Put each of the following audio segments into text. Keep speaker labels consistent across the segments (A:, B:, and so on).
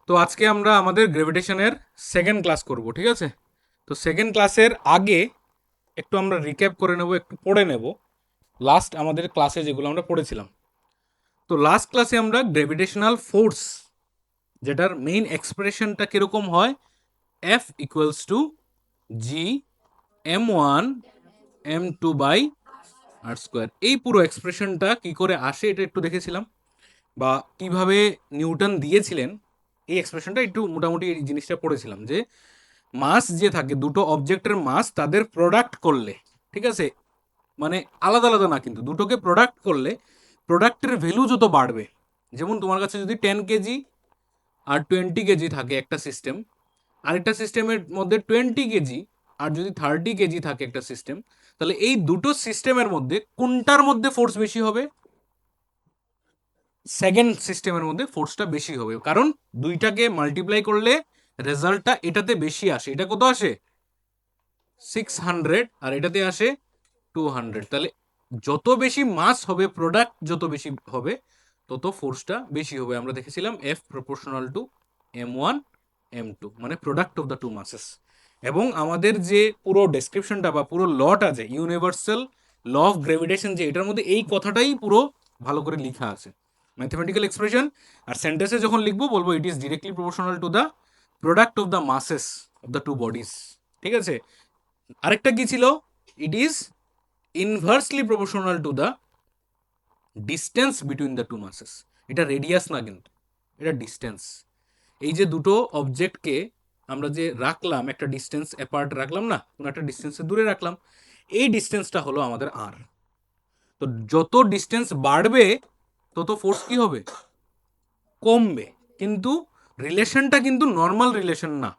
A: তো আজকে আমরা আমাদের গ্র্যাভিটেশনের সেকেন্ড ক্লাস করব, ঠিক আছে? তো সেকেন্ড ক্লাসের আগে একটু আমরা রিক্যাপ করে নেব, একটু পড়ে নেব লাস্ট আমাদের ক্লাসে যেগুলো আমরা পড়েছিলাম। তো লাস্ট ক্লাসে আমরা গ্র্যাভিটেশনাল ফোর্স, যেটার মেইন এক্সপ্রেশনটা কীরকম হয়, F equals to G m1 m2 by R square, এই পুরো এক্সপ্রেশনটা কি করে আসে এটা একটু দেখেছিলাম, বা কিভাবে নিউটন দিয়েছিলেন এই এক্সপ্রেশনটা একটু মোটামুটি এই জিনিসটা পড়েছিলাম যে মাস যে থাকে দুটো অবজেক্টের মাস তাদের প্রোডাক্ট করলে, ঠিক আছে, মানে আলাদা আলাদা না, কিন্তু দুটোকে প্রোডাক্ট করলে প্রোডাক্টের ভ্যালু যত বাড়বে, যেমন তোমার কাছে যদি 10 কেজি আর 20 কেজি থাকে একটা সিস্টেম, আরেকটা সিস্টেমের মধ্যে 20 কেজি আর যদি 30 কেজি থাকে একটা সিস্টেম, তাহলে এই দুটো সিস্টেমের মধ্যে কোনটার মধ্যে ফোর্স বেশি হবে? সেকেন্ড সিস্টেমের মধ্যে ফোর্সটা বেশি হবে, কারণ দুইটাকে মাল্টিপ্লাই করলে রেজাল্টটা এটাতে বেশি আসে। এটা কত আসে? 600, আর এটাতে আসে 200। তাহলে যত বেশি মাস হবে, প্রোডাক্ট যত বেশি হবে, তত ফোর্সটা বেশি হবে। আমরা দেখেছিলাম F proportional two m1 m2, মানে product of the two masses. এবং আমাদের যে পুরো ডেসক্রিপশনটা বা পুরো লটা আছে, ইউনিভার্সাল ল অফ গ্র্যাভিটেশন, যে এটার মধ্যে এই কথাটাই পুরো ভালো করে লেখা আছে, ম্যাথমেটিক্যাল এক্সপ্রেশন। আর সেন্টেন্সে যখন লিখবো বলবো it is directly proportional to the product of the masses of the two bodies, ঠিক আছে? আরেকটা কি ছিল? It is inversely proportional to the distance between the two masses. এটা রেডিয়াস না, কিন্তু এটা ডিস্টেন্স। এই যে দুটো অবজেক্টকে আমরা যে রাখলাম, একটা ডিস্টেন্স অ্যাপার্ট রাখলাম না, কোনো একটা ডিস্টেন্সে দূরে রাখলাম, এই ডিস্টেন্সটা হলো আমাদের আর। তো যত ডিস্টেন্স বাড়বে তত ফোর্স কি হবে? কমবে। কিন্তু রিলেশনটা কিন্তু নর্মাল রিলেশন না।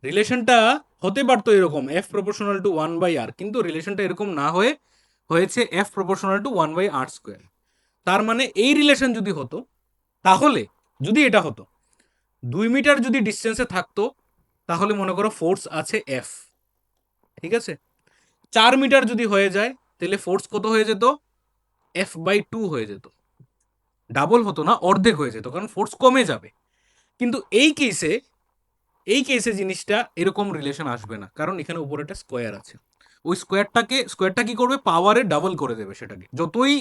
A: রিলেশনটা হতে পারতো এরকম এফ প্রপোর্শনাল টু 1/r, কিন্তু রিলেশনটা এরকম না হয়ে হয়েছে F proportional two 1/r square. তার মানে এই রিলেশন যদি হতো, তাহলে যদি এটা হতো 2 মিটার যদি ডিস্টেন্সে থাকতো, তাহলে মনে করো ফোর্স আছে এফ, ঠিক আছে? 4 মিটার যদি হয়ে যায়, তাহলে ফোর্স কত হয়ে যেত? f/2 হয়ে যেত। ডাবল হতো না, অর্ধেক হয়ে যেত, কারণ ফোর্স কমে যাবে। কিন্তু এই কেসে জিনিসটা এরকম রিলেশন আসবে না, কারণ এখানে উপরে একটা স্কোয়ার আছে। ওই স্কোয়ারটা কি করবে? পাওয়ারে ডাবল করে দেবে সেটাকে, যতই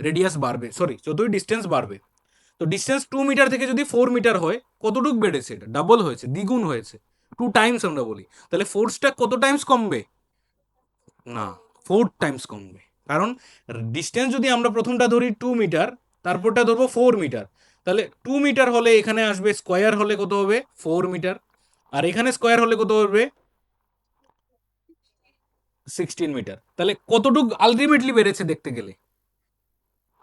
A: রেডিয়াস বাড়বে, সরি, যতই ডিস্টেন্স বাড়বে। তো ডিস্টেন্স 2 মিটার থেকে যদি 4 মিটার হয়, কতটুক বেড়েছে? এটা ডাবল হয়েছে, দ্বিগুণ হয়েছে, 2 টাইমস আমরা বলি। তাহলে ফোর্সটা কত টাইমস কমবে? না, 4 টাইমস কমবে। কারণ ডিস্টেন্স যদি আমরা প্রথমটা ধরি 2 মিটার, তারপরটা ধরবো 4 মিটার, তাহলে 2 মিটার হলে এখানে আসবে স্কোয়ার হলে কত হবে? 4 মিটার। আর এখানে স্কোয়ার হলে কত হবে? 16 মিটার। তাহলে কতটুক আলটিমেটলি বেড়েছে দেখতে গেলে?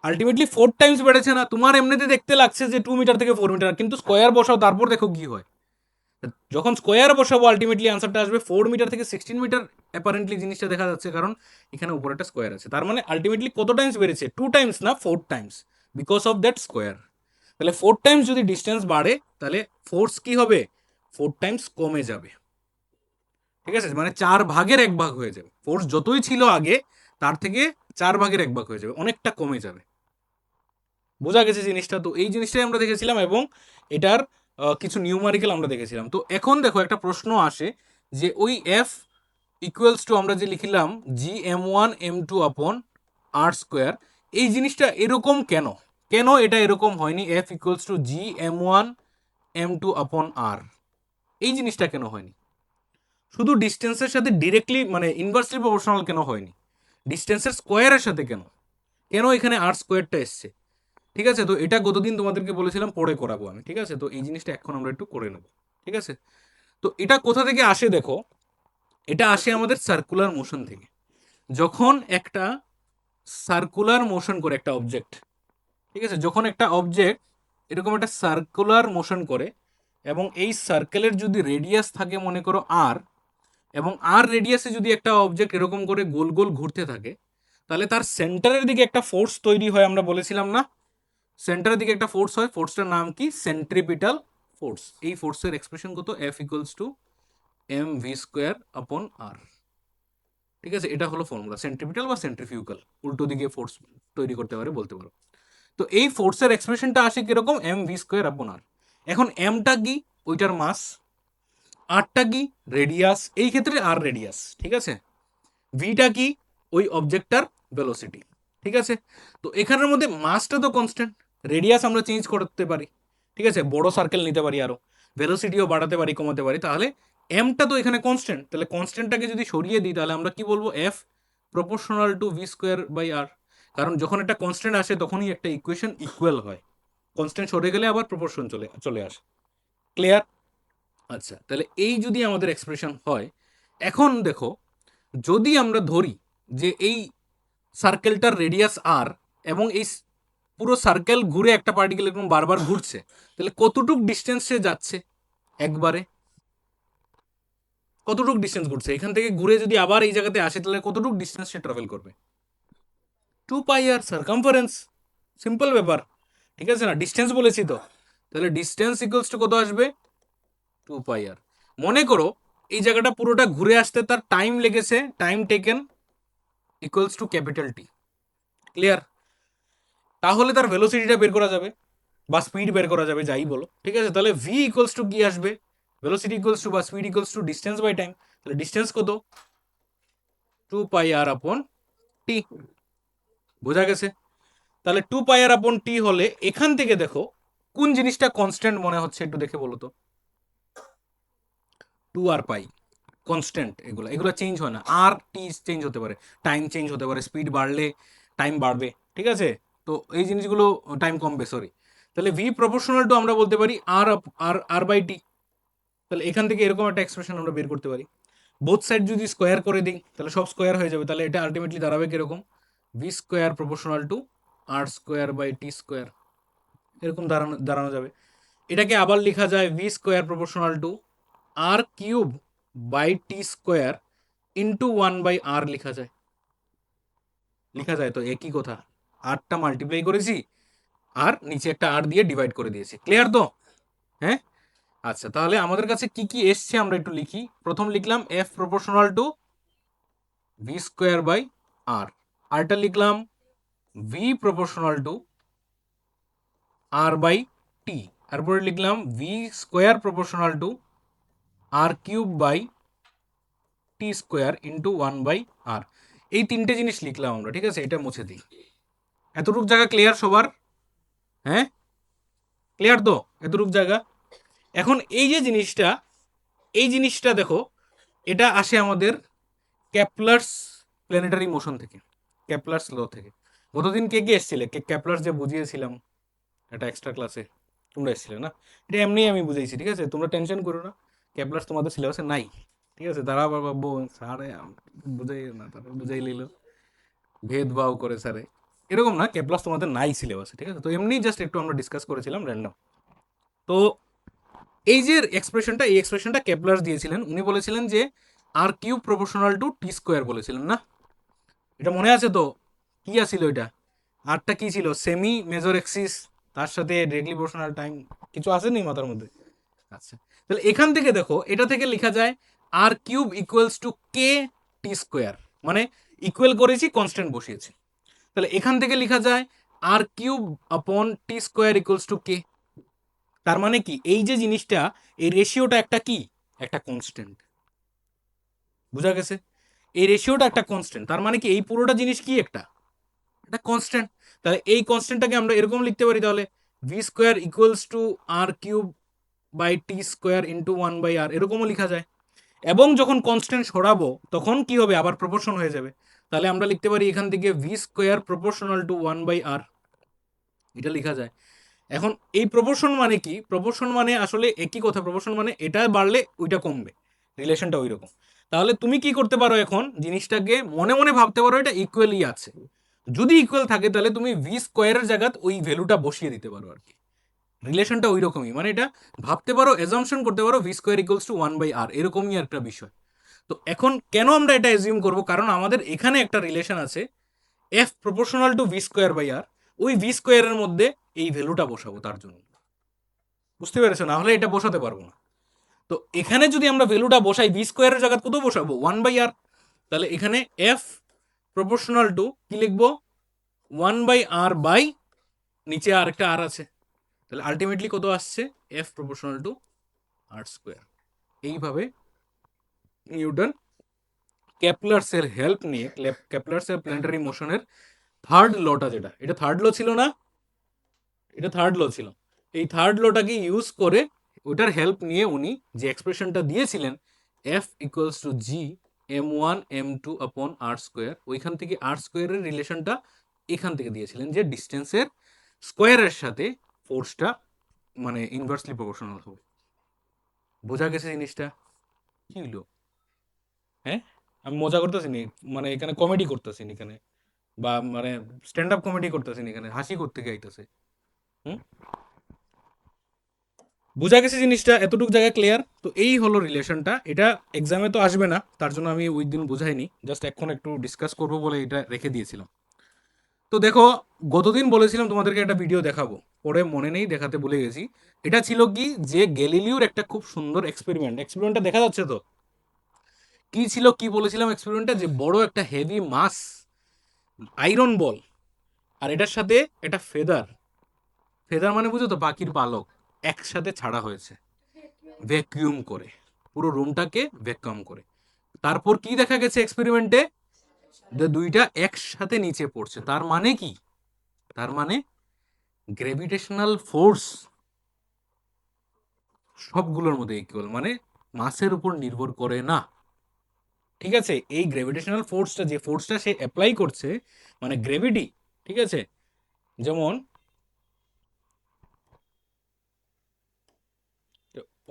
A: আলটিমেটলি 4 টাইমস বেড়েছে না? তোমার এমনিতে দেখতে লাগছে যে 2 মিটার থেকে 4 মিটার, কিন্তু স্কোয়ার বসাও, তারপর দেখো কি হয়। যখন স্কোয়ার বসাবো আলটিমেটলি আনসারটা আসবে 4 মিটার থেকে 16 মিটার। অ্যাপারেন্টলি জিনিসটা দেখা যাচ্ছে, কারণ এখানে উপরে একটা স্কোয়ার আছে। তার মানে আলটিমেটলি কত টাইমস বেড়েছে? 2 টাইমস না, 4 Times, because of that square. তাহলে 4 টাইমস যদি ডিস্টেন্স বাড়ে, তাহলে ফোর্স কি হবে? 4 টাইমস কমে যাবে, ঠিক আছে? মানে 4/1 হয়ে যাবে। ফোর্স যতই ছিল আগে, তার থেকে 4/1 হয়ে যাবে, অনেকটা কমে যাবে। বোঝা গেছে জিনিসটা? তো এই জিনিসটাই আমরা দেখেছিলাম, এবং এটার কিছু নিউমারিক্যাল আমরা দেখেছিলাম। তো এখন দেখো একটা প্রশ্ন আসে যে ওই এফ ইকুয়ালস টু আমরা যে লিখলাম GM1 M2/r², এই জিনিসটা এরকম কেন? কেন এটা এরকম হয়নি F equals two GM1 M2/r? এই জিনিসটা কেন হয়নি? শুধু ডিস্টেন্সের সাথে ডিরেক্টলি মানে ইনভার্সলি প্রপোর্শনাল কেন হয়নি? ডিস্টেন্সের স্কোয়ারের সাথে কেন? কেন এখানে আর স্কোয়ারটা এসছে? ঠিক আছে? তো এটা গতদিন তোমাদেরকে বলেছিলাম পরে করাবো আমি, ঠিক আছে? তো এই জিনিসটা এখন আমরা একটু করে নেব, ঠিক আছে? তো এটা কোথা থেকে আসে দেখো, এটা আসে আমাদের সার্কুলার মোশন থেকে। যখন একটা সার্কুলার মোশন করে একটা অবজেক্ট, ঠিক আছে, যখন একটা অবজেক্ট এরকম একটা সার্কুলার মোশন করে, এবং এই সার্কেলের যদি রেডিয়াস থাকে মনে করো আর, এবং আর রেডিয়াসে যদি একটা অবজেক্ট এরকম করে গোল গোল ঘুরতে থাকে, তাহলে তার সেন্টারের দিকে একটা ফোর্স তৈরি হয়, আমরা বলেছিলাম না? সেন্টারের দিকে একটা ফোর্স হয়, ফোর্সটার নাম কি? Centripetal force. এই ফোর্সের এক্সপ্রেশন কত? এফ ইকুয়ালস টু mv²/r, ঠিক আছে? এটা হলো ফর্মুলা। সেন্ট্রিপিটাল বা সেন্ট্রিফিউগাল, উল্টো দিকে ফোর্স তৈরি করতে পারে বলতে পারো। তো এই ফোর্সের এক্সপ্রেশনটা আসে কিরকম? mv²/r। এখন এমটা কি, ওইটার মাস, আরটা কি, রেডিয়াস, এই ক্ষেত্রে আর রেডিয়াস, ঠিক আছে। ভিটা কি, ওই অবজেক্টটার ভেলোসিটি, ঠিক আছে। তো এখানের মধ্যে মাসটা তো কনস্ট্যান্ট, রেডিয়াস আমরা চেঞ্জ করতে পারি, ঠিক আছে, বড় সার্কেল নিতে পারি, আরো ভেলোসিটিও বাড়াতে পারি, কমাতে পারি, তাহলে এমটা তো এখানে কনস্ট্যান্ট, তাহলে কনস্ট্যান্টটাকে যদি সরিয়ে দিই তাহলে আমরা কি বলবো, F proportional to V square by R. কারণ যখন একটা কনস্ট্যান্ট আসে তখনই একটা ইকুয়েশন ইকুয়াল হয়, কনস্ট্যান্ট সরে গেলে আবার প্রপোর্শন চলে চলে আসে। ক্লিয়ার? আচ্ছা, তাহলে এই যদি আমাদের এক্সপ্রেশন হয়, এখন দেখো যদি আমরা ধরি যে এই সার্কেলটার রেডিয়াস আর, এবং এই পুরো সার্কেল ঘুরে একটা পার্টিকেল এরকম বারবার ঘুরছে, তাহলে কতটুক ডিস্টেন্স সে যাচ্ছে একবারে, কতটুক ডিস্টেন্স ঘুরছে, এখান থেকে ঘুরে যদি আবার এই জায়গাতে আসে তাহলে কতটুক ডিস্টেন্স সে ট্রাভেল করবে, 2 পাই আর সার্কামফারেন্স, সিম্পল ব্যাপার, ঠিক আছে না, ডিস্টেন্স বলেছি তো, তাহলে ডিস্টেন্স ইকুয়ালস টু কত আসবে, 2 পাই আর। মনে করো এই জায়গাটা পুরোটা ঘুরে আসতে তার টাইম লেগেছে, time taken equals to capital T. Clear? তাহলে তার ভেলোসিটিটা বের করা যাবে বা স্পিড বের করা যাবে, যাই বলো, ঠিক আছে। তাহলে ভি ইকুয়ালস টু কি আসবে, ভেলোসিটি ইকুয়ালস টু বা speed equals to distance by time, তাহলে ডিস্টেন্স কত, 2 পাই আর আপন টি। বোঝা গেছে? তাহলে 2 পাই আর আপন টি হলে এখান থেকে দেখো কোন জিনিসটা কনস্ট্যান্ট মনে হচ্ছে, একটু দেখে বলো তো। 2 আর পাই কনস্ট্যান্ট, এগুলো এগুলো চেঞ্জ হয় না, আর টি চেঞ্জ হতে পারে, টাইম চেঞ্জ হতে পারে, স্পিড বাড়লে টাইম বাড়বে, ঠিক আছে। তো এই জিনিসগুলো টাইম কমবে, সরি। তাহলে ভি প্রপোর্শনাল টু আমরা বলতে পারি আর আর আর বাই টি। তাহলে এখান থেকে এরকম একটা এক্সপ্রেশন আমরা বের করতে পারি। বোথ সাইড যদি স্কোয়ার করে দিই তাহলে সব স্কোয়ার হয়ে যাবে, তাহলে এটা আলটিমেটলি দাঁড়াবে কিরকম, V square proportional to R square by T square, এরকম দাঁড়ানো দাঁড়ানো যাবে। এটাকে আবার লেখা যায় V square proportional to R cube by T square into 1/r লেখা যায়, লেখা যায় তো একই কথা, আরটা মাল্টিপ্লাই করেছি আর নিচে একটা আর দিয়ে ডিভাইড করে দিয়েছি। ক্লিয়ার তো? হ্যাঁ। আচ্ছা, তাহলে আমাদের কাছে কি কি এসছে আমরা একটু লিখি। প্রথম লিখলাম F proportional to V square by R, আরটা লিখলাম V proportional to R by T, তারপরে লিখলাম V square proportional to R cube by T square into 1/r। এই তিনটে জিনিস লিখলাম আমরা, ঠিক আছে। এটা মুছে দিই। এতটুক জায়গা ক্লিয়ার সবার? হ্যাঁ, ক্লিয়ার তো এতটুক জায়গা? এখন এই যে জিনিসটা, এই জিনিসটা দেখো, এটা আসে আমাদের ক্যাপলার্স প্ল্যানেটারি মোশন থেকে, ক্যাপলার্স ল থেকে। গতদিন কে কে এসেছিলে, ক্যাপলার্স যে বুঝিয়েছিলাম এটা এক্সট্রা ক্লাসে, তোমরা এসেছিলে না? এটা এমনি আমি বুঝাইছি, ঠিক আছে, তোমরা টেনশন করো না, ক্যাপলার্স তোমাদের সিলেবাসে নাই, ঠিক আছে। তারা আবার ভাববো স্যারে বুঝাই না, তারা বুঝাই নিল, ভেদভাব করে স্যারে, এরকম না, ক্যাপলার্স তোমাদের নাই সিলেবাসে, ঠিক আছে। তো এমনি জাস্ট একটু আমরা ডিসকাস করেছিলাম র্যান্ডম। তো এই যে এক্সপ্রেশনটা, এই এক্সপ্রেশনটা কেপলার দিয়েছিলেন, উনি বলেছিলেন যে R cube proportional to T square বলেছিলেন না, এটা মনে আছে তো? কি আছিল এটা, আরটা কি ছিল, সেমি মেজর এক্সিস, তার সাথে ডিরেক্টলি প্রপোর্শনাল টাইম, কিছু আসেনি মাথার মধ্যে? আচ্ছা, তাহলে এখান থেকে দেখো, এটা থেকে লেখা যায় R cube equals to K T square, মানে ইকুয়াল করেছি, কনস্ট্যান্ট বসিয়েছি। তাহলে এখান থেকে লেখা যায় R cube upon T square equals to K. তার মানে কি, এই যে জিনিসটা, এই রেশিওটা একটা কি, একটা কনস্ট্যান্ট। বুঝা গেছে? এই রেশিওটা একটা কনস্ট্যান্ট, তার মানে কি এই পুরোটা জিনিস কি, একটা একটা কনস্ট্যান্ট। তাহলে এই কনস্ট্যান্টটাকে আমরা এরকম লিখতে পারি, তাহলে V square equals to R cube by T square into 1/r, এরকমও লেখা যায়। এবং যখন কনস্ট্যান্ট সরাবো তখন কি হবে, আবার প্রপোর্শন হয়ে যাবে। তাহলে আমরা লিখতে পারি এখান থেকে V square proportional two 1/r, এটা লেখা যায়। এখন এই প্রপোর্শন মানে কি, প্রপোর্শন মানে আসলে একই কথা, প্রপোর্শন মানে এটা বাড়লে ওইটা কমবে, রিলেশনটা ওই রকম। তাহলে তুমি কি করতে পারো, এখন জিনিসটাকে মনে মনে ভাবতে পারো এটা ইকুয়ালই আছে। যদি ইকুয়াল থাকে তাহলে তুমি ভি স্কোয়ারের জায়গাত ওই ভ্যালুটা বসিয়ে দিতে পারো আর কি, রিলেশনটা ওই রকমই, মানে এটা ভাবতে পারো, এজাম্পশন করতে পারো V square equals two 1/r, এরকমই একটা বিষয়। তো এখন কেন আমরা এটা এজিউম করব, কারণ আমাদের এখানে একটা রিলেশন আছে F proportional to V square by R, ওই ভি স্কোয়ারের মধ্যে এই ভ্যালুটা বসাবো তার জন্য। বুঝতে পেরেছো? না হলে এটা বসাতে পারবো না। তো এখানে যদি আমরা ভ্যালুটা বসাই, ভি স্কোয়ারের জায়গা কত বসাবো, 1/r। তাহলে এখানে এফ প্রপোর্শনাল টু কি লিখবো, 1/r বাই নিচে আর একটা আর আছে, তাহলে আলটিমেটলি কত আসছে, F proportional to R square. এইভাবে নিউটন কেপলার্সের হেল্প নিয়ে, কেপলার্সের প্ল্যানেটারি মোশনের থার্ড লটা, যেটা এটা থার্ড ল ছিল না, এটা থার্ড ল ছিল, এই থার্ড লটাকে ইউজ করে ওটার হেল্প নিয়ে উনি যে এক্সপ্রেশনটা দিয়েছিলেন F equals to G m1 m2 আপন আর স্কোয়ার, ওইখান থেকে আর স্কোয়ারের রিলেশনটা এখান থেকে দিয়েছিলেন যে ডিস্টেন্সের স্কোয়ারের সাথে ফোর্সটা মানে ইনভার্সলি প্রপোর্শনাল হবে। বোঝা গেছে জিনিসটা? কি হলো? হ্যাঁ, আমি মজা করতেছি নি, মানে এখানে কমেডি করতেছি নি এখানে, বা মানে স্ট্যান্ড আপ কমেডি করতেছি নি এখানে, হাসি করতে গাইতেছে। হুম, বোঝা গেছে জিনিসটা? এতটুকু জায়গায় ক্লিয়ার? তো এই হলো রিলেশনটা। এটা এক্সামে তো আসবে না, তার জন্য আমি ওই দিন বোঝাইনি, জাস্ট এখন একটু ডিসকাস করবো বলে এটা রেখে দিয়েছিলাম। তো দেখো, গতদিন বলেছিলাম তোমাদেরকে একটা ভিডিও দেখাবো, পরে মনে নেই, দেখাতে ভুলে গেছি। এটা ছিল কি, যে গ্যালিলিওর একটা খুব সুন্দর এক্সপেরিমেন্ট, এক্সপেরিমেন্টটা দেখা যাচ্ছে তো? কি ছিল, কি বলেছিলাম এক্সপেরিমেন্টটা, যে বড় একটা হেভি মাস আয়রন বল, আর এটার সাথে একটা ফেদার, ফেদার মানে বুঝো তো, পাখির পালক, একসাথে ছাড়া হয়েছে ভ্যাকুয়াম করে, পুরো রুমটাকে ভ্যাকুয়াম করে। তারপর কি দেখা গেছে এক্সপেরিমেন্টে, যে দুইটা একসাথে নিচে পড়ছে। তার মানে কি, তার মানে গ্র্যাভিটেশনাল ফোর্স সবগুলোর মধ্যে ইকুয়াল, মানে মাসের উপর নির্ভর করে না। ঠিক আছে, এই গ্র্যাভিটেশনাল ফোর্সটা, যে ফোর্সটা সে অ্যাপ্লাই করছে, মানে গ্র্যাভিটি, ঠিক আছে, যেমন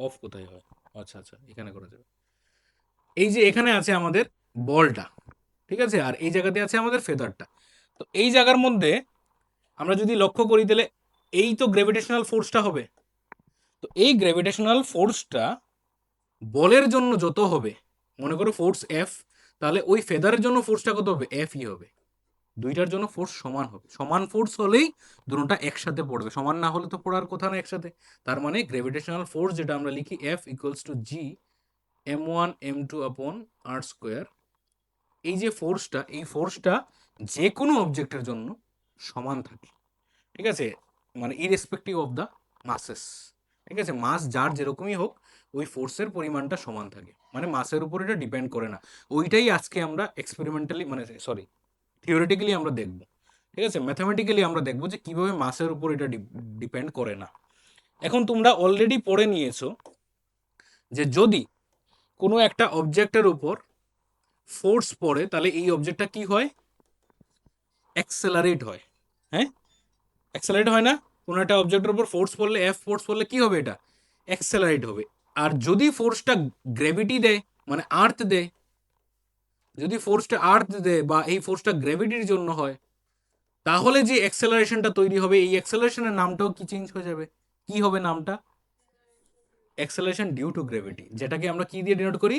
A: অফ কোথায় হয়, আচ্ছা আচ্ছা এখানে করা যাবে। এই যে এখানে আছে আমাদের বলটা, ঠিক আছে, আর এই জায়গাতে আছে আমাদের ফেদারটা। তো এই জায়গার মধ্যে আমরা যদি লক্ষ্য করি, তাহলে এই তো গ্র্যাভিটেশনাল ফোর্সটা হবে। তো এই গ্র্যাভিটেশনাল ফোর্সটা বলের জন্য যত হবে, মনে করো ফোর্স এফ, তাহলে ওই ফেদারের জন্য ফোর্সটা কত হবে, এফ ই হবে। দুইটার জন্য ফোর্স সমান হবে, সমান ফোর্স হলেই দুটোটা একসাথে পড়বে, সমান না হলে তো পড়ার কথা না একসাথে। তার মানে গ্র্যাভিটেশনাল ফোর্স যেটা আমরা লিখি F equals to G m1 m2 আপন আর স্কোয়ার, এই যে ফোর্সটা, এই ফোর্সটা যে কোনো অবজেক্টের জন্য সমান থাকে। ঠিক আছে, মানে ইরেসপেক্টিভ অফ দ্য মাসেস। ঠিক আছে, মাস যার যেরকমই হোক, ওই ফোর্সের পরিমাণটা সমান থাকে, মানে মাসের উপর এটা ডিপেন্ড করে না। ওইটাই আজকে আমরা এক্সপেরিমেন্টালি, মানে সরি, থিওরিটিক্যালি আমরা দেখব। ঠিক আছে, ম্যাথামেটিক্যালি আমরা দেখব যে কিভাবে মাসের উপর এটা ডিপেন্ড করে না। এখন তোমরা অলরেডি পড়ে নিয়েছো যে যদি কোনো একটা অবজেক্টের উপর ফোর্স পড়ে, তাহলে এই অবজেক্টটা কি হয়, অ্যাক্সেলারেট হয়। হ্যাঁ, অ্যাক্সেলারেট হয় না? কোনো একটা অবজেক্টের উপর ফোর্স পড়লে, এফ ফোর্স পড়লে কি হবে, এটা অ্যাক্সেলারেট হবে। আর যদি ফোর্সটা গ্র্যাভিটি দেয়, মানে আর্থ দেয়, যদি ফোর্সটা আর্থ দেয় বা এই ফোর্সটা গ্র্যাভিটির জন্য হয়, তাহলে যে অ্যাক্সেলারেশনটা তৈরি হবে, এই অ্যাক্সেলারেশনের নামটাও কি চেঞ্জ হয়ে যাবে? কি হবে নামটা? অ্যাক্সেলারেশন ডিউ টু গ্র্যাভিটি, যেটাকে আমরা কি দিয়ে ডিনোট করি,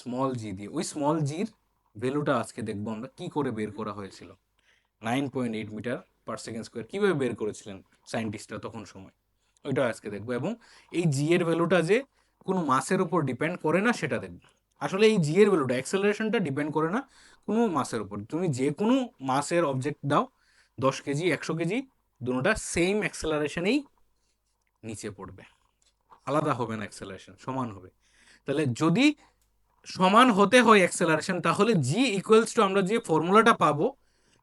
A: স্মল জি দিয়ে। ওই স্মল জির ভ্যালুটা আজকে দেখবো আমরা কি করে বের করা হয়েছিল। 9.8 মিটার পার সেকেন্ড স্কোয়ার কীভাবে বের করেছিলেন সায়েন্টিস্টরা তখন সময়, ওইটা আজকে দেখবো। এবং এই জি এর ভ্যালুটা যে কোনো মাসের উপর ডিপেন্ড করে না সেটা দেখবো। আসলে এই জি এর ভ্যালুটা, অ্যাক্সেলারেশনটা ডিপেন্ড করে না কোনো মাসের উপর। তুমি যে কোনো মাসের অবজেক্ট দাও, 10 কেজি 100 কেজি, দুটোটা সেম অ্যাক্সেলারেশনেই নিচে পড়বে, আলাদা হবে না, অ্যাক্সেলারেশন সমান হবে। তাহলে যদি সমান হতে হয় অ্যাক্সেলারেশন, তাহলে জি ইকুয়ালস টু, আমরা যে ফর্মুলাটা পাবো,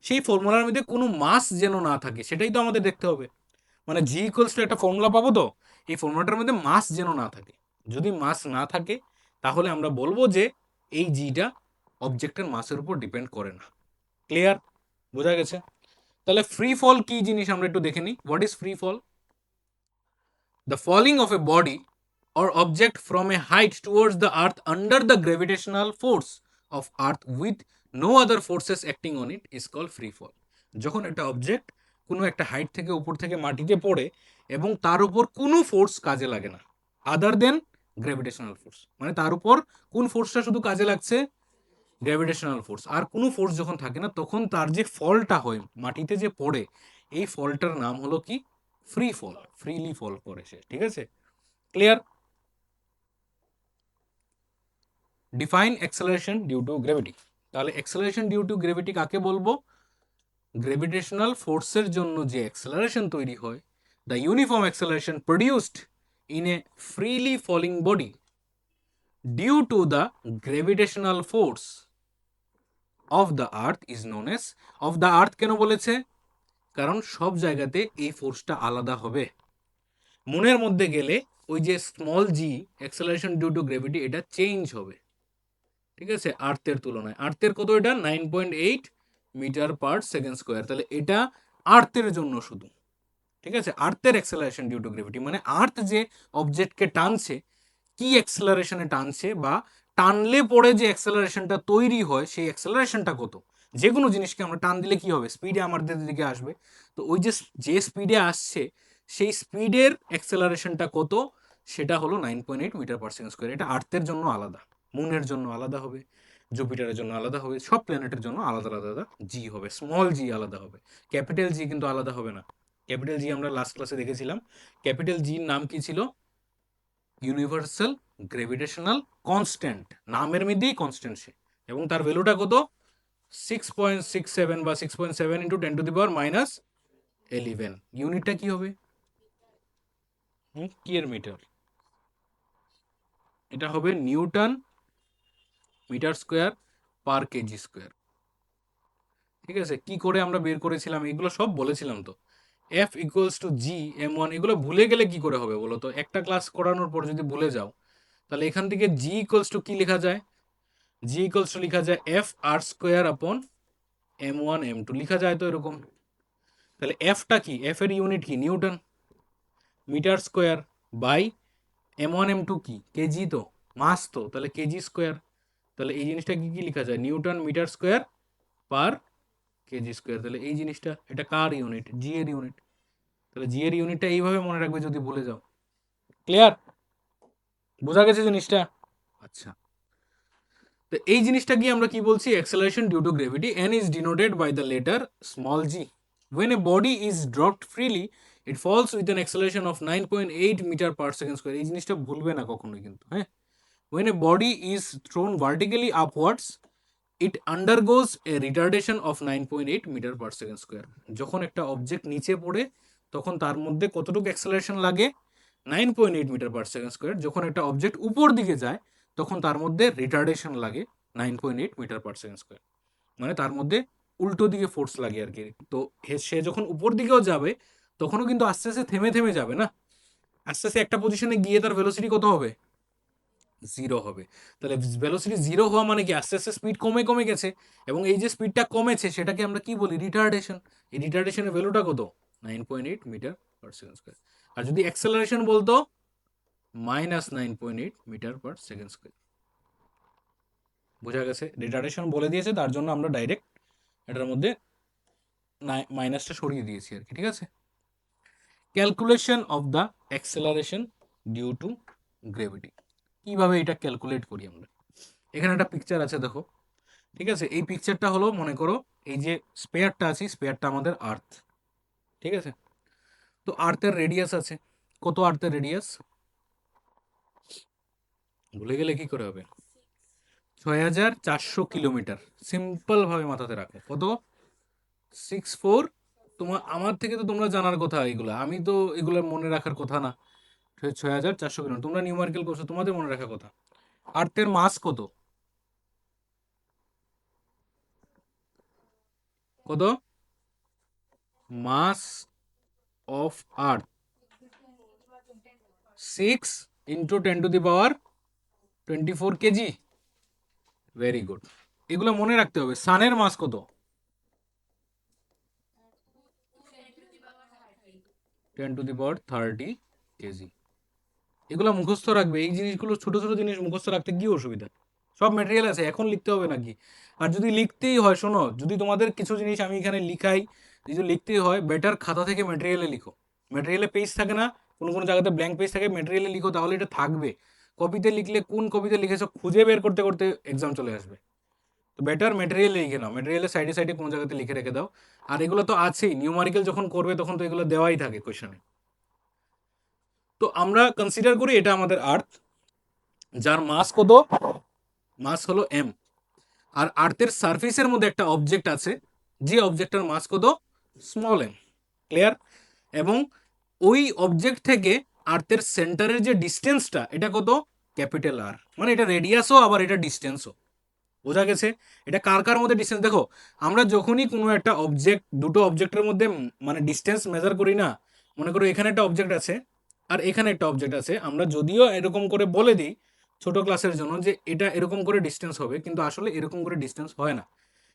A: সেই ফর্মুলার মধ্যে কোনো মাস যেন না থাকে, সেটাই তো আমাদের দেখতে হবে। মানে জি ইকুয়ালস টু একটা ফর্মুলা পাবো, তো এই ফর্মুলাটার মধ্যে মাস যেন না থাকে। যদি মাস না থাকে, তাহলে আমরা বলবো যে এই জিটা অবজেক্টের মাসের উপর ডিপেন্ড করে না। ক্লিয়ার? বোঝা গেছে? তাহলে ফ্রি ফল কি জিনিস আমরা একটু দেখে নিই। What is free fall? The falling of a body or object from a height towards the earth under the gravitational force of earth with no other forces acting on it is called free fall. যখন একটা object কোনো একটা height থেকে উপর থেকে মাটিতে পড়ে এবং তার উপর কোনো ফোর্স কাজে লাগে না আদার দেন গ্র্যাভিটেশনাল ফোর্স, মানে তার উপর কোন ফোর্সটা শুধু কাজে লাগছে, গ্র্যাভিটেশনাল ফোর্স, আর কোনো ফোর্স যখন থাকে না, তখন তার যে ফলটা হয়, মাটিতে যে পড়ে, এই ফলটার নাম হলো কি, ফ্রি ফল, ফ্রিলি ফল করে সে। ঠিক আছে, clear? Define acceleration due to gravity. তাহলে অ্যাক্সেলারেশন ডিউ টু গ্র্যাভিটি কাকে বলবো? গ্র্যাভিটেশনাল ফোর্সের জন্য যে অ্যাক্সেলারেশন তৈরি হয়, the uniform acceleration produced in a freely falling body due to the gravitational force of the earth is known as of the earth কেন বলেছে কারণ সব জায়গাতে এই ফোর্সটা আলাদা হবে মুনের মধ্যে গেলে ওই যে small G acceleration due to gravity এটা চেঞ্জ হবে ঠিক আছে আর্থের তুলনায় আর্থের কত এটা 9.8 মিটার পার সেকেন্ড স্কোয়ার তাহলে এটা আর্থের জন্য শুধু ঠিক আছে আর্থের অ্যাক্সেলারেশন ডিউ টু গ্র্যাভিটি মানে আর্থ যে অবজেক্টকে টানছে কি অ্যাক্সেলারেশনে টানছে বা টানলে পরে যে অ্যাক্সেলারেশনটা তৈরি হয় সেই অ্যাক্সেলারেশনটা কত যে কোনো জিনিসকে আমরা টান দিলে কি হবে স্পিডে আমাদের দিকে আসবে তো ওই যে স্পিডে আসছে সেই স্পিডের অ্যাক্সেলারেশনটা কত সেটা হলো 9.8 মিটার পার সেকেন্ড স্কোয়ার এটা আর্থের জন্য আলাদা মুনের জন্য আলাদা হবে জুপিটারের জন্য আলাদা হবে সব প্ল্যানেটের জন্য আলাদা আলাদা জি হবে স্মল জি আলাদা হবে ক্যাপিটাল জি কিন্তু আলাদা হবে না ক্যাপিটাল জি আমরা লাস্ট ক্লাসে দেখেছিলাম ক্যাপিটাল জির নাম কি ছিল ইউনিভার্সাল গ্র্যাভিটেশনাল কনস্ট্যান্ট নামের মধ্যেই কনস্ট্যান্ট সে এবং তার ভ্যালুটা কত 6.67 বা 6.7 into 10 to the power minus 11 ইউনিটটা কি হবে কি এর মিটার এটা হবে newton metre square per KG square ঠিক আছে কি করে আমরা বের করেছিলাম এগুলো সব বলেছিলাম তো F equals to G M one এগুলো ভুলে গেলে কি করে হবে বলো তো একটা ক্লাস করানোর পর যদি ভুলে যাও তাহলে এখান থেকে জি ইকুয়ালস টু কি লেখা যায় জি ইকুয়ালস টু লেখা যায় এফ আর স্কোয়ার আপন এম ওয়ান এম টু লেখা যায় তো এরকম তাহলে এফটা কি এফ এর ইউনিট কি newton metre square by M one M two কি কেজি তো মাস তো তাহলে কেজি স্কোয়ার তাহলে এই জিনিসটা কি কি লেখা যায় newton metre square per KG square তাহলে এই জিনিসটা এটা কার ইউনিট জি এর ইউনিট তাহলে জি এর ইউনিটটা এইভাবে মনে রাখবে যদি ভুলে যাও ক্লিয়ার বোঝা গেছে জিনিসটা আচ্ছা তো এই জিনিসটা কি আমরা কি বলছি acceleration due to gravity n is denoted by the letter small g when a body is dropped freely it falls with an acceleration of 9.8 meter per second square এই জিনিসটা ভুলবে না কখনোই কিন্তু হ্যাঁ when a body is thrown vertically upwards it undergoes a retardation of 9.8 meter per second square যখন একটা object নিচে পড়ে তখন তার মধ্যে কতটুকু অ্যাক্সেলারেশন লাগে 9.8 মিটার পার সেকেন্ড স্কোয়ার যখন একটা অবজেক্ট উপর দিকে যায় তখন তার মধ্যে রিটার্ডেশন লাগে 9.8 মিটার পার সেকেন্ড স্কোয়ার মানে তার মধ্যে উল্টো দিকে ফোর্স লাগে আর কি তো সে যখন উপর দিকেও যাবে তখনও কিন্তু আস্তে আস্তে থেমে থেমে যাবে না আস্তে আস্তে একটা পজিশনে গিয়ে তার ভেলোসিটি কত হবে জিরো হবে তাহলে ভেলোসিটি জিরো হওয়া মানে কি আস্তে আস্তে স্পিড কমে কমে গেছে এবং এই যে স্পিডটা কমেছে সেটাকে আমরা কি বলি রিটার্ডেশন এই রিটার্ডেশনের ভ্যালুটা কত 9.8 মিটার পার সেকেন্ড স্কোয়ার আর যদি অ্যাক্সেলারেশন বলতো minus 9.8 metre per second square বোঝা গেছে রিটার্ডেশন বলে দিয়েছে তার জন্য আমরা ডাইরেক্ট এটার মধ্যে মাইনাসটা সরিয়ে দিয়েছি আর কি ঠিক আছে calculation of the acceleration due to gravity কিভাবে এটা ক্যালকুলেট করি আমরা এখানে একটা পিকচার আছে দেখো ঠিক আছে এই পিকচারটা হলো মনে করো এই যে স্পেয়ারটা আছে স্পেয়ারটা আমাদের আর্থ ঠিক আছে তো আর্থের রেডিয়াস আছে কত আর্থের রেডিয়াস ভুলে গেলে কি করে হবে 6400 কিলোমিটার সিম্পল ভাবে মাথাতে রাখো কত 64 তোমার আমার থেকে তো তোমরা জানার কথা এগুলো আমি তো এগুলো মনে রাখার কথা না 6400 কিলোমিটার তোমরা নিউমারিক্যাল করছো তোমাদের মনে রাখার কথা আর্থের মাস কত কত mass of earth 6 into 10 to the power 24 kg very good এগুলো মনে রাখতে হবে সানের মাস কত 10 টু দি পাওয়ার 30 কেজি এগুলো মুখস্থ রাখবে এই জিনিসগুলো ছোট ছোট জিনিস মুখস্থ রাখতে কি অসুবিধা সব ম্যাটেরিয়াল আছে এখন লিখতে হবে নাকি আর যদি লিখতেই হয় শোনো যদি তোমাদের কিছু জিনিস আমি এখানে লিখাই যদি লিখতেই হয় বেটার খাতা থেকে ম্যাটেরিয়ালে লিখো ম্যাটেরিয়ালে পেজ থাকে না কোনো কোনো জায়গাতে ব্ল্যাঙ্ক পেজ থাকে ম্যাটেরিয়ালে লিখো তাহলে এটা থাকবে কপিতে লিখলে কোন কপিতে লিখেছো খুঁজে বের করতে করতে এক্সাম চলে আসবে তো বেটার ম্যাটেরিয়ালে লিখে নাও ম্যাটেরিয়ালের সাইডে সাইডে কোনো জায়গাতে লিখে রেখে দাও আর এগুলো তো আছেই নিউমারিক্যাল যখন করবে তখন তো এগুলো দেওয়াই থাকে কোয়েশনে তো আমরা কনসিডার করি এটা আমাদের আর্থ যার মাস কত মাস হলো এম আর আর্থের সারফেসের মধ্যে একটা অবজেক্ট আছে যে অবজেক্টের মাস কত স্মল এম ক্লিয়ার এবং ওই অবজেক্ট থেকে আর্থের সেন্টারের যে ডিস্টেন্সটা এটা কত, ক্যাপিটাল আর, মানে এটা রেডিয়াসও আবার এটা ডিস্টেন্সও। বোঝা গেছে? এটা কার কার মধ্যে ডিস্টেন্স, দেখো আমরা যখনই কোনো একটা অবজেক্ট, দুটো অবজেক্টের মধ্যে মানে ডিস্টেন্স মেজার করি না, মনে করো এখানে একটা অবজেক্ট আছে আর এখানে একটা অবজেক্ট আছে, আমরা যদিও এরকম করে বলে দিই ছোট ক্লাসের জন্য যে এটা এরকম করে ডিস্টেন্স হবে, কিন্তু আসলে এরকম করে ডিস্টেন্স হয় না।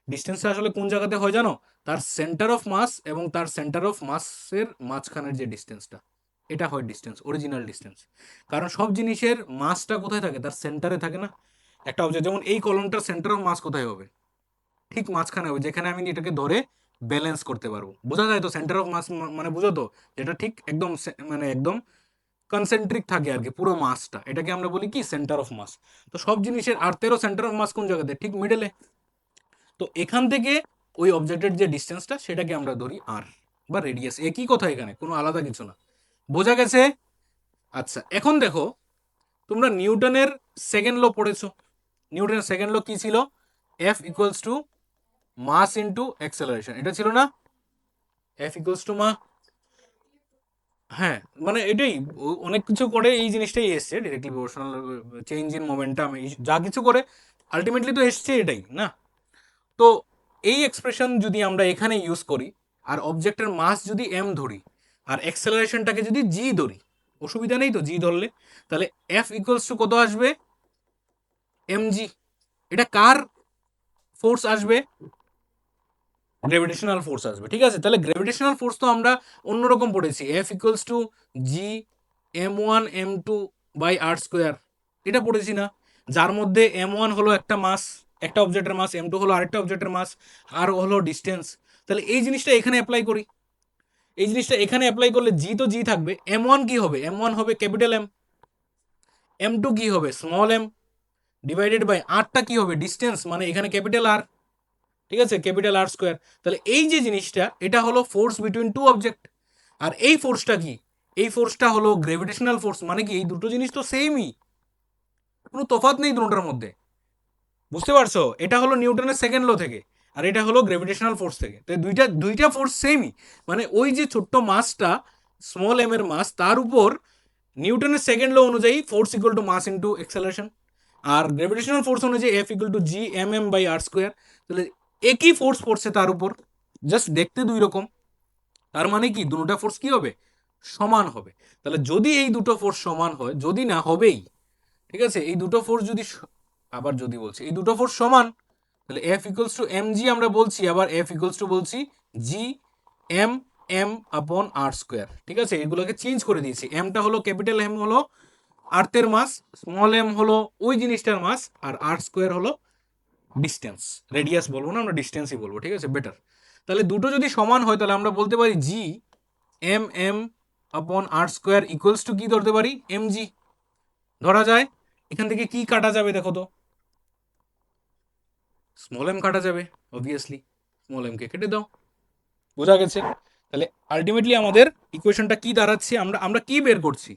A: ডিস্টেন্সটা আসলে কোন জায়গাতে হয় জানো? তার সেন্টার অফ মাস এবং তার সেন্টার অফ মাসের মাঝখানের যে ডিস্টেন্সটা, এটা হয় ডিস্টেন্স, অরিজিনাল ডিস্টেন্স। কারণ সব জিনিসের মাসটা কোথায় থাকে? তার সেন্টারে থাকে না। একটা অবজেক্ট যেমন এই কলমটার সেন্টার অফ মাস কোথায় হবে? ঠিক মাঝখানে হবে, যেখানে আমি এটাকে ধরে ব্যালেন্স করতে পারবো। বোঝা যায় তো? সেন্টার অফ মাস মানে বুঝো তো, যেটা ঠিক একদম মানে একদম কনসেন্ট্রিক থাকে আর কি পুরো মাসটা, এটাকে আমরা বলি কি, সেন্টার অফ মাস। তো সব জিনিসের আর্থেরও সেন্টার অফ মাস কোন জায়গাতে? ঠিক মিডলে। তো এখান থেকে ওই অবজেক্টের যে ডিস্টেন্সটা সেটাকে আমরা ধরি আর বা রেডিয়াস, একই কথা, এখানে কোনো আলাদা কিছু না। বোঝা গেছে? আচ্ছা, এখন দেখো, তোমরা নিউটনের সেকেন্ড ল পড়েছো। নিউটনের সেকেন্ড ল কি ছিল? F equals to mass into acceleration, এটা ছিল না? এফ ইকুয়ালস টু মা, হ্যাঁ, মানে এটাই অনেক কিছু করে এই জিনিসটাই এসছে, directly proportional, change in momentum, যা কিছু করে আলটিমেটলি তো এসছে এটাই না? তো এই এক্সপ্রেশন যদি আমরা এখানে ইউজ করি, আর অবজেক্টের মাস যদি এম ধরি, আর অ্যাক্সেলারেশনটাকে যদি জি ধরি, অসুবিধা নেই তো জি ধরলে, তাহলে এফ ইকুয়ালস টু কত আসবে? M G. এটা কার ফোর্স আসবে? গ্র্যাভিটেশনাল ফোর্স আসবে। ঠিক আছে, তাহলে গ্র্যাভিটেশনাল ফোর্স তো আমরা অন্যরকম পড়েছি, F equals to G M one M two by R square, এটা পড়েছি না? যার মধ্যে এম ওয়ান হলো একটা মাস, একটা অবজেক্টের মাস, এম টু হলো আরেকটা অবজেক্টের মাস, আর হলো ডিস্টেন্স। তাহলে এই জিনিসটা এখানে অ্যাপ্লাই করি, এই জিনিসটা এখানে অ্যাপ্লাই করলে জি তো জি থাকবে, এম ওয়ান কি হবে? এম ওয়ান হবে ক্যাপিটাল এম, এম টু কি হবে? স্মল এম, ডিভাইডেড বাই আরটা কি হবে? ডিস্টেন্স, মানে এখানে ক্যাপিটাল আর, ঠিক আছে, ক্যাপিটাল আর স্কোয়ার। তাহলে এই যে জিনিসটা, এটা হলো ফোর্স বিটুইন টু অবজেক্ট। আর এই ফোর্সটা কি? এই ফোর্সটা হলো গ্র্যাভিটেশনাল ফোর্স। মানে কি, এই দুটো জিনিস তো সেমই, কোনো তফাৎ নেই দুটোর মধ্যে। বুঝতে পারছো? এটা হলো নিউটনের সেকেন্ড ল থেকে, আর এটা হলো গ্র্যাভিটেশনাল ফোর্স থেকে। তো দুইটা দুইটা ফোর্স সেমই, মানে ওই যে ছোট্ট মাসটা, স্মল এম এর মাস, তার উপর নিউটনের সেকেন্ড ল অনুযায়ী force equal to mass into acceleration, আর গ্র্যাভিটেশনাল ফোর্স অনুযায়ী F equal to G M M by R square. তাহলে একই ফোর্স পড়ছে তার উপর, জাস্ট দেখতে দুই রকম। তার মানে কি, দুটো ফোর্স কি হবে? সমান হবে। তাহলে যদি এই দুটো ফোর্স সমান হয়, যদি না হবেই, ঠিক আছে, এই দুটো ফোর্স যদি আবার যদি বলছি এই দুটো ফোর্স সমান, তাহলে F equals to M G আমরা বলছি, আবার এফ ইকুয়ালস টু বলছি জি এম এম আপন আর স্কোয়ার। ঠিক আছে, এগুলোকে চেঞ্জ করে দিয়েছি, এমটা হলো ক্যাপিটাল এম হলো আর্থের মাস, স্মল এম হলো ওই জিনিসটার মাস, আর আর স্কোয়ার হলো ডিস্টেন্স। রেডিয়াস বলবো না, আমরা ডিস্টেন্সই বলবো, ঠিক আছে, বেটার। তাহলে দুটো যদি সমান হয়, তাহলে আমরা বলতে পারি জি এম এম আপন আর স্কোয়ার ইকুয়ালস টু কি ধরতে পারি? এম জি ধরা যায়। এখান থেকে কি কাটা যাবে দেখো তো? স্মল এম কাটা যাবে অবভিয়াসলি, স্মল এম কে কেটে দাও। বোঝা গেছে? তাহলে আলটিমেটলি আমাদের ইকুয়েশনটা কি দাঁড়াচ্ছে? আমরা আমরা কি বের করছি?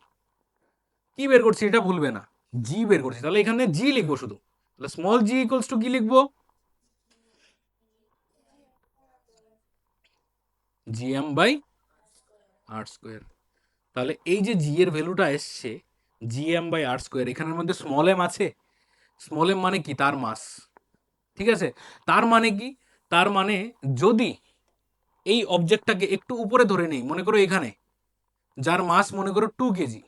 A: কি বের করছি এটা ভুলবে না, জি বের করছি। তাহলে এখানে জি লিখবো শুধু। তাহলে স্মল জি ইকুয়ালস টু কি লিখবো? G M by R square. তাহলে এই যে জি এর ভ্যালুটা এসছে, G M by R square, এখানের মধ্যে স্মল এম আছে। স্মল এম মানে কি? তার মাস। ঠিক আছে, তার মানে কি? তার মানে যদি এই অবজেক্টটাকে একটু উপরে ধরে নেই, মনে করো এখানে, যার মাস মনে করো 2 কেজি,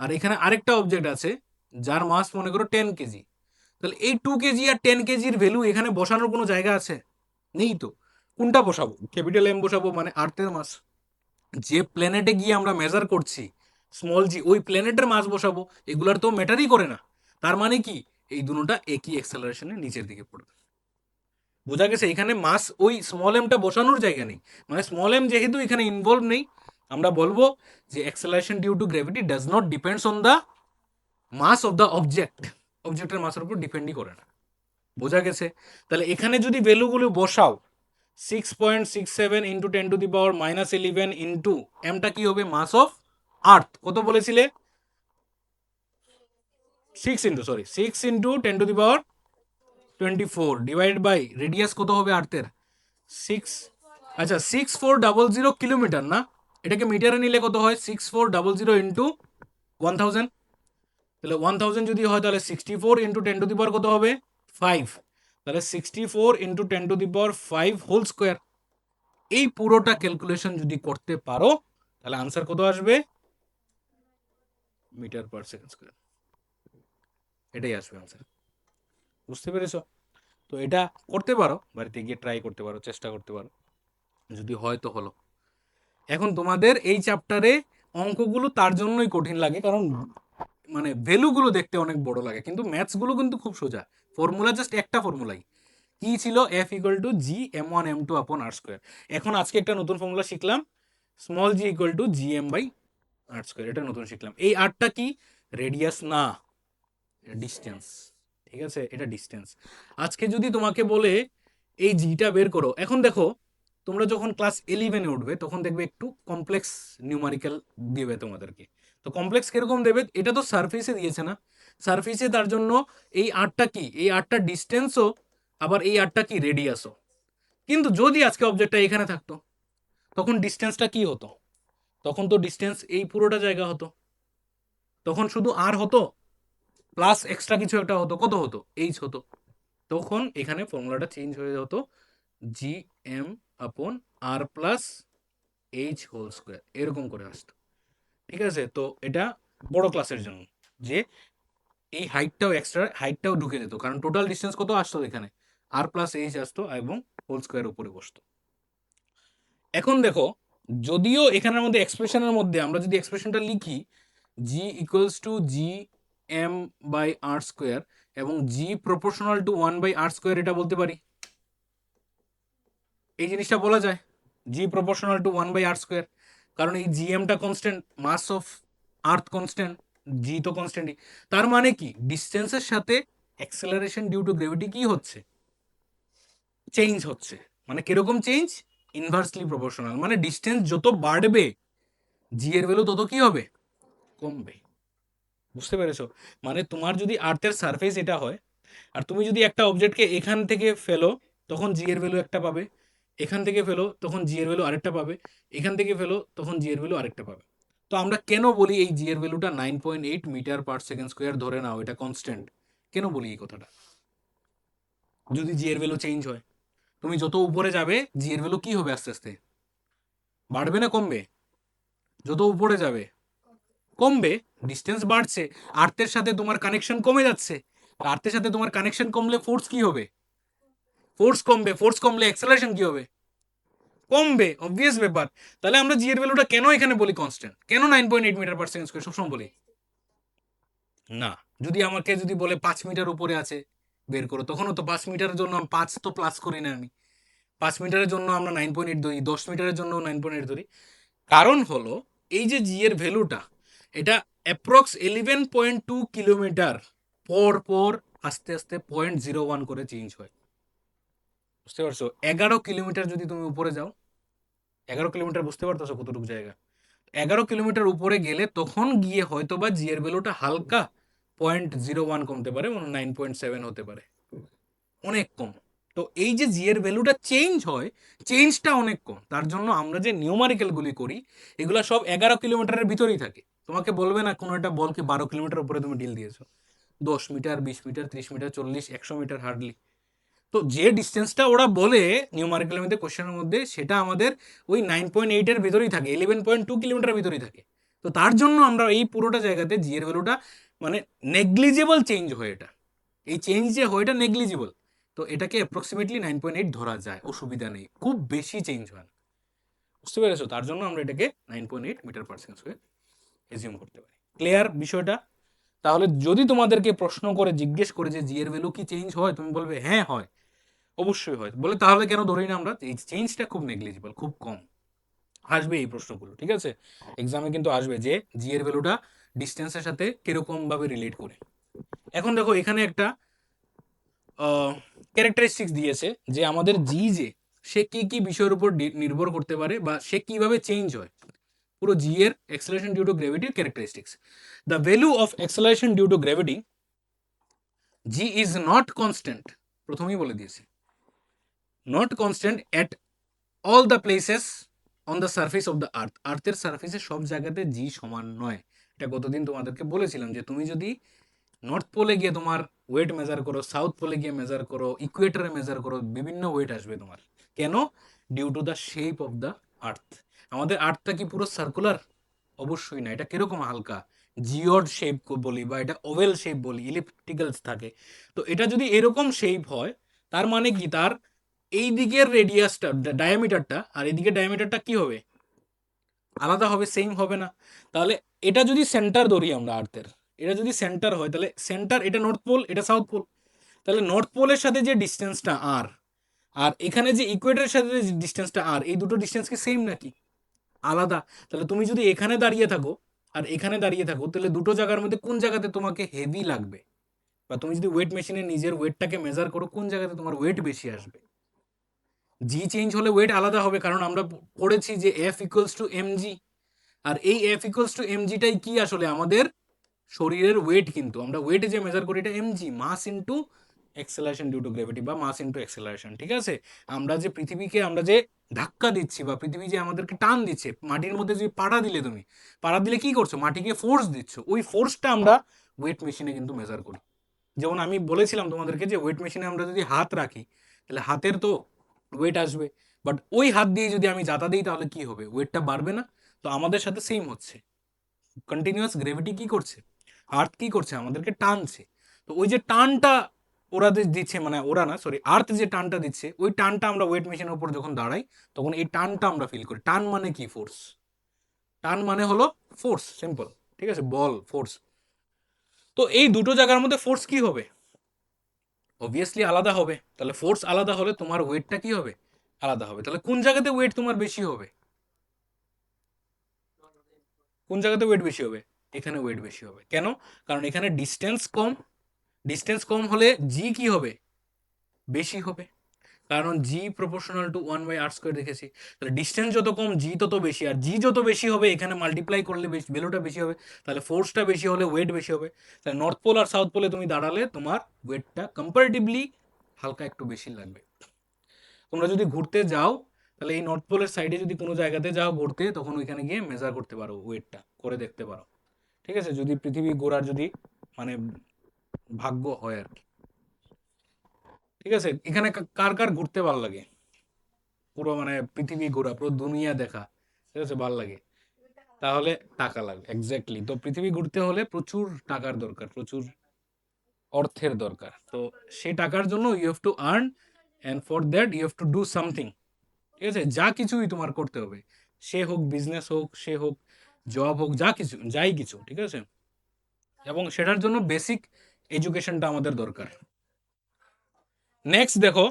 A: আর এখানে আরেকটা অবজেক্ট আছে যার মাস মনে করো 10 কেজি, তাহলে এই 2 কেজি আর 10 কেজির ভ্যালু এখানে বসানোর কোনো জায়গা আছে? নেই তো। কোনটা বসাবো? ক্যাপিটাল এম বসাবো, মানে আর্থের মাস। যে প্ল্যানেটে গিয়ে আমরা মেজার করছি স্মল জি, ওই প্ল্যানেটের মাস বসাবো। এগুলার তো ম্যাটারই করে না। তার মানে কি, এই দুটোটা একই অ্যাক্সেলারেশনে নিচের দিকে পড়বে। বোঝা গেছে? এখানে মাস ওই স্মল এমটা বসানোর জায়গা নেই, মানে স্মল এম যেহেতু এখানে ইনভলভ নেই, আমরা বলবো যে acceleration due to gravity does not depends on the mass of the object. অবজেক্টের মাসের উপর ডিপেন্ডই করে না। বোঝা গেছে? তাহলে এখানে যদি ভ্যালুগুলো বসাও, 6.67 ইন্টু 10⁻11 ইন্টু এমটা কি হবে? মাস অফ আর্থ। কত বলেছিলে? 6 ইন্টু 10⁻24 ডিভাইড বাই রেডিয়াস কত হবে আর্থের? 6, আচ্ছা 6400 কিলোমিটার না, এটাকে মিটারে নিলে কত হয় 6400 ইন্টু 1000, তাহলে 1000 যদি হয় তাহলে 64 ইন্টু 10 টু দি পাওয়ার কত হবে 5, তাহলে 64 into 10 to the power 5 whole square. এই পুরোটা ক্যালকুলেশন যদি করতে পারো তাহলে আনসার কত আসবে মিটার পার সেকেন্ড স্কোয়ার, এটাই আসবে আনসার। বুঝতে পেরেছো? তো এটা করতে পারো, বাড়িতে গিয়ে ট্রাই করতে পারো, চেষ্টা করতে পারো, যদি হয় তো হলো। এখন তোমাদের এই চ্যাপ্টারে অঙ্কগুলো তার জন্যই কঠিন লাগে, কারণ মানে ভ্যালুগুলো দেখতে অনেক বড় লাগে, কিন্তু ম্যাথসগুলো কিন্তু খুব সোজা। ফর্মুলা জাস্ট একটা ফর্মুলাই, কি ছিল F equal to G M one M two upon R square. এখন আজকে একটা নতুন ফর্মুলা শিখলাম, small G equal to G M by R square, এটা নতুন শিখলাম। এই আরটা কি রেডিয়াস না, ডিস্টেন্স, ঠিক আছে, এটা ডিস্টেন্স। আজকে যদি তোমাকে বলে এই জিটা বের করো, এখন দেখো তোমরা যখন ক্লাস 11-এ উঠবে তখন দেখবে একটু কমপ্লেক্স নিউমারিক্যাল দেবে তোমাদেরকে। তো কমপ্লেক্স কিরকম দেবে, এটা তো সারফেসে দিয়েছে না, সারফেসে তার জন্য এই আরটা কি, এই আরটা ডিস্টেন্সও, আবার এই আরটা কি রেডিয়াসও। কিন্তু যদি আজকে অবজেক্টটা এখানে থাকতো তখন ডিস্টেন্সটা কি হতো, তখন তো ডিস্টেন্স এই পুরোটা জায়গা হতো, তখন শুধু আর হতো প্লাস এক্সট্রা কিছু একটা হতো, কত হতো এইচ হতো। তখন এখানে ফর্মুলাটা চেঞ্জ হয়ে হতো জি এম আপন আর প্লাস এইচ হোল স্কোয়ার, এরকম করে আসতো। ঠিক আছে, তো এটা বড় ক্লাসের জন্য, যে এই হাইটটাও এক্সট্রা হাইটটাও ঢুকে যেত, কারণ টোটাল ডিস্টেন্স কত আসতো এখানে আর প্লাস এইচ আসতো এবং হোল স্কোয়ার উপরে বসতো। এখন দেখো, যদিও এখানের মধ্যে এক্সপ্রেশনের মধ্যে আমরা যদি এক্সপ্রেশনটা লিখি G equals to G M by R square এবং G proportional to 1/r square, এটা বলতে পারি, এই জিনিসটা বলা যায় জি প্রপোর্শনাল টু 1/r স্কোয়ার, কারণ এই জিএমটা constant, mass of earth constant, G তো কনস্ট্যান্টই। তার মানে কি ডিস্টেন্সের সাথে অ্যাক্সেলারেশন ডিউ টু গ্র্যাভিটি কি হচ্ছে, চেঞ্জ হচ্ছে। মানে কিরকম চেঞ্জ, ইনভার্সলি প্রপোর্শনাল, মানে ডিস্টেন্স যত বাড়বে জি এর ভ্যালু তত কি হবে, কমবে। বুঝতে পেরেছো? মানে তোমার যদি আর্থের সারফেস এটা হয় আর তুমি যদি একটা অবজেক্টকে এখান থেকে ফেলো তখন জি এর ভ্যালু একটা পাবে, এখান থেকে ফেলো তখন জি এর ভ্যালু আরেকটা পাবে, এখান থেকে ফেলো তখন জি এর ভ্যালু আরেকটা পাবে। তো আমরা কেন বলি এই জি এর ভ্যালুটা 9.8 মিটার পার সেকেন্ড স্কোয়ার ধরে নাও, এটা কনস্ট্যান্ট, কেন বলি এই কথাটা? যদি জি এর ভ্যালু চেঞ্জ হয়, তুমি যত উপরে যাবে জি এর ভ্যালু কি হবে আস্তে আস্তে, বাড়বে না কমবে? যত উপরে যাবে কমবে, ডিস্টেন্স বাড়ছে, আর্থের সাথে তোমার কানেকশন কমে যাচ্ছে, আর্থের সাথে তোমার কানেকশন কমলে ফোর্স কি হবে, ফোর্স কমবে, ফোর্স কমলে অ্যাক্সেলারেশন কি হবে, কমবে, অবভিয়াস ব্যাপার। তাহলে আমরা জি এর ভ্যালুটা কেন এখানে বলি কনস্ট্যান্ট, কেন 9.8 মিটার পার সেকেন্ড স্কয়ার সবসময় বলি না? যদি আমাকে যদি বলে 5 মিটার উপরে আছে বের করো, তখনও তো 5 মিটারের জন্য 5 তো প্লাস করি না আমি, 5 মিটারের জন্য আমরা 9.8 ধরি, 10 মিটারের জন্য 9.8 ধরি। কারণ হলো এই যে জি এর ভ্যালুটা, এটা অ্যাপ্রক্স 11.2 কিলোমিটার পর পর আস্তে আস্তে 0.01 করে চেঞ্জ হয়। বুঝতে পারছো? 11 কিলোমিটার যদি তুমি উপরে যাও, 11 কিলোমিটার বুঝতে পারতেছো কতটুকু জায়গা, 11 কিলোমিটার উপরে গেলে তখন গিয়ে হয়তো বা জি এর ভ্যালুটা হালকা 0.01 কমতে পারে, মানে 9.7 হতে পারে, অনেক কম। তো এই যে জি এর ভ্যালুটা চেঞ্জ হয়, চেঞ্জটা অনেক কম, তার জন্য আমরা যে নিউমারিক্যালগুলি করি এগুলো সব 11 কিলোমিটারের ভিতরেই থাকে। তোমাকে বলবে না কোনো একটা বলকে 12 কিলোমিটার উপরে তুমি ডিল দিয়েছো, 10 metre, 20 metre, 30 metre, 40, 100 metre hardly. তো যে ডিস্টেন্সটা ওরা বলে নিউমারিক্যালের মধ্যে কোশ্চেনের মধ্যে, সেটা আমাদের ওই 9.8-এর ভিতরেই থাকে, 11.2 কিলোমিটার ভিতরেই থাকে। তো তার জন্য আমরা এই পুরোটা জায়গাতে জি এর ভ্যালুটা মানে নেগলিজেবল চেঞ্জ হয়, এটা এই চেঞ্জ যে হয় এটা নেগলিজিবল। তো এটাকে অ্যাপ্রক্সিমেটলি 9.8 ধরা যায়, অসুবিধা নেই, খুব বেশি চেঞ্জ হয় না। বুঝতে পেরেছো? তার জন্য আমরা এটাকে 9.8 metre per second square assume করতে পারি। ক্লিয়ার বিষয়টা? তাহলে যদি তোমাদেরকে প্রশ্ন করে জিজ্ঞেস করে যে জি এর ভ্যালু কি চেঞ্জ হয়, তুমি বলবে হ্যাঁ হয়, অবশ্যই হয়। বলে তাহলে কেন ধরি না আমরা, এই চেঞ্জটা খুব নেগলিজিবল, খুব কম। আসবে এই প্রশ্নগুলো, ঠিক আছে, এক্সামে কিন্তু আসবে যে জি এর ভ্যালুটা ডিস্টেন্সের সাথে কিরকম ভাবে রিলেট করে। এখন দেখো এখানে একটা ক্যারেক্টারিস্টিক্স দিয়েছে যে আমাদের জি যে সে কি কি বিষয়ের উপর নির্ভর করতে পারে বা সে কিভাবে চেঞ্জ হয়, পুরো জি এর অ্যাক্সেলারেশন ডিউ টু গ্র্যাভিটির characteristics. The value of acceleration due to gravity G is not constant, প্রথমেই বলে দিয়েছে not constant at all the places on the surface of the earth, আর্থের সারফেসে সব জায়গাতে জি সমান নয়। এটা গতদিন তোমাদেরকে বলেছিলাম যে তুমি যদি নর্থ পোলে গিয়ে তোমার ওয়েট মেজার করো, সাউথ পোলে গিয়ে মেজার করো, ইকুয়েটরে মেজার করো, বিভিন্ন ওয়েট আসবে তোমার। কেন? Due to the shape of the earth. আমাদের আর্থটা কি পুরো সার্কুলার? অবশ্যই না, এটা কিরকম হালকা জিওড শেপ বলি বা এটা ওভেল শেপ বলি, ইলিপ্টিক্যালস থাকে। তো এটা যদি এরকম শেপ হয় তার মানে কি, তার এই দিকের রেডিয়াসটা ডায়ামিটারটা আর এদিকে ডায়ামিটারটা কি হবে? আলাদা হবে, সেম হবে না। তাহলে এটা যদি সেন্টার ধরি আমরা আর্থের, এটা যদি সেন্টার হয় তাহলে সেন্টার, এটা নর্থ পোল, এটা সাউথ পোল, তাহলে নর্থ পোলের সাথে যে ডিস্টেন্সটা আর, আর এখানে যে ইকুয়েটরের সাথে যে ডিস্টেন্সটা আর, এই দুটো ডিস্টেন্স কি সেম নাকি আলাদা? তাহলে তুমি যদি এখানে দাঁড়িয়ে থাকো আর এখানে দাঁড়িয়ে থাকো, তাহলে দুটো জায়গার মধ্যে কোন জায়গাতে তোমাকে হেভি লাগবে? বা তুমি যদি ওয়েট মেশিনে নিজের ওয়েটটাকে মেজার করো, কোন জায়গাতে তোমার ওয়েট বেশি আসবে? জি চেঞ্জ হলে ওয়েট আলাদা হবে, কারণ আমরা পড়েছি যে F equals to M G. আর এই এফ ইকুয়ালস টু এম জিটাই কি আসলে আমাদের শরীরের ওয়েট। কিন্তু আমরা ওয়েটে যে মেজার করি এটা MG, mass into acceleration due to gravity বা মাস ইনটু অ্যাক্সেলারেশন। ঠিক আছে? আমরা যে পৃথিবীকে আমরা যে ধাক্কা দিচ্ছি বা পৃথিবী যে আমাদেরকে টান দিচ্ছে, মাটির মধ্যে যে পাড়া দিলে, তুমি পাড়া দিলে কি করছো? মাটিকে ফোর্স দিচ্ছ। ওই ফোর্সটা আমরা ওয়েট মেশিনে কিন্তু মেজার করি। যেমন আমি বলেছিলাম তোমাদেরকে যে ওয়েট মেশিনে আমরা যদি হাত রাখি তাহলে হাতের তো ওয়েট আসবে, বাট ওই হাত দিয়ে যদি আমি জাতা দিই তাহলে কি হবে? ওয়েটটা বাড়বে না? তো আমাদের সাথে সেম হচ্ছে, কন্টিনিউয়াস গ্রেভিটি কি করছে? আর্থ কি করছে? আমাদেরকে টানছে। তো ওই যে টানটা ওরা দিচ্ছে, মানে ওরা না, সরি, আর্থ যে টানটা দিচ্ছে, ওই টানটা আমরা ওয়েট মেশিনের উপর যখন দাঁড়াই তখন এই টানটা আমরা ফিল করি। টান মানে কি? ফোর্স। টান মানে হলো ফোর্স, সিম্পল। ঠিক আছে? বল, ফোর্স। তো এই দুটো জায়গার মধ্যে ফোর্স কি হবে? অবভিয়াসলি আলাদা হবে। তাহলে ফোর্স আলাদা হলে তোমার ওয়েটটা কি হবে? আলাদা হবে। তাহলে কোন জায়গাতে ওয়েট তোমার বেশি হবে? কোন জায়গাতে ওয়েট বেশি হবে? এখানে ওয়েট বেশি হবে। কেন? কারণ এখানে ডিস্টেন্স কম। ডিস্টেন্স কম হলে জি কি হবে? বেশি হবে। কারণ জি প্রপোর্শনাল টু 1/r² দেখেছি। তাহলে ডিস্টেন্স যত কম জি তত বেশি, আর জি যত বেশি হবে এখানে মাল্টিপ্লাই করলে ভ্যালুটা বেশি হবে। তাহলে ফোর্সটা বেশি হলে ওয়েট বেশি হবে। তাহলে নর্থ পোল আর সাউথ পোলে তুমি দাঁড়ালে তোমার ওয়েটটা কম্পারেটিভলি হালকা একটু বেশি লাগবে। তোমরা যদি ঘুরতে যাও তাহলে এই নর্থ পোলের সাইডে যদি কোনো জায়গাতে যাও ঘুরতে, তখন ওইখানে গিয়ে মেজার করতে পারো, ওয়েটটা করে দেখতে পারো। ঠিক আছে? যদি পৃথিবী ঘোরার যদি মানে ভাগ্য হয় আর কি। ঠিক আছে? এখানে কার কার ঘুরতে ভালো লাগে? পুরো মানে পৃথিবী ঘোরা, পুরো দুনিয়া দেখা, ঠিক আছে, ভালো লাগে? তাহলে টাকা লাগে, এক্স্যাক্টলি। তো পৃথিবী ঘুরতে হলে প্রচুর টাকার দরকার, প্রচুর অর্থের দরকার। তো সেই টাকার জন্য you have to earn, and for that you have to do something. ঠিক আছে? যা কিছুই তোমার করতে হবে, সে হোক বিজনেস হোক, সে হোক জব হোক, যা কিছু, যাই কিছু। ঠিক আছে? এবং সেটার জন্য বেসিক এডুকেশনটা আমাদের দরকার। নেক্সট দেখো,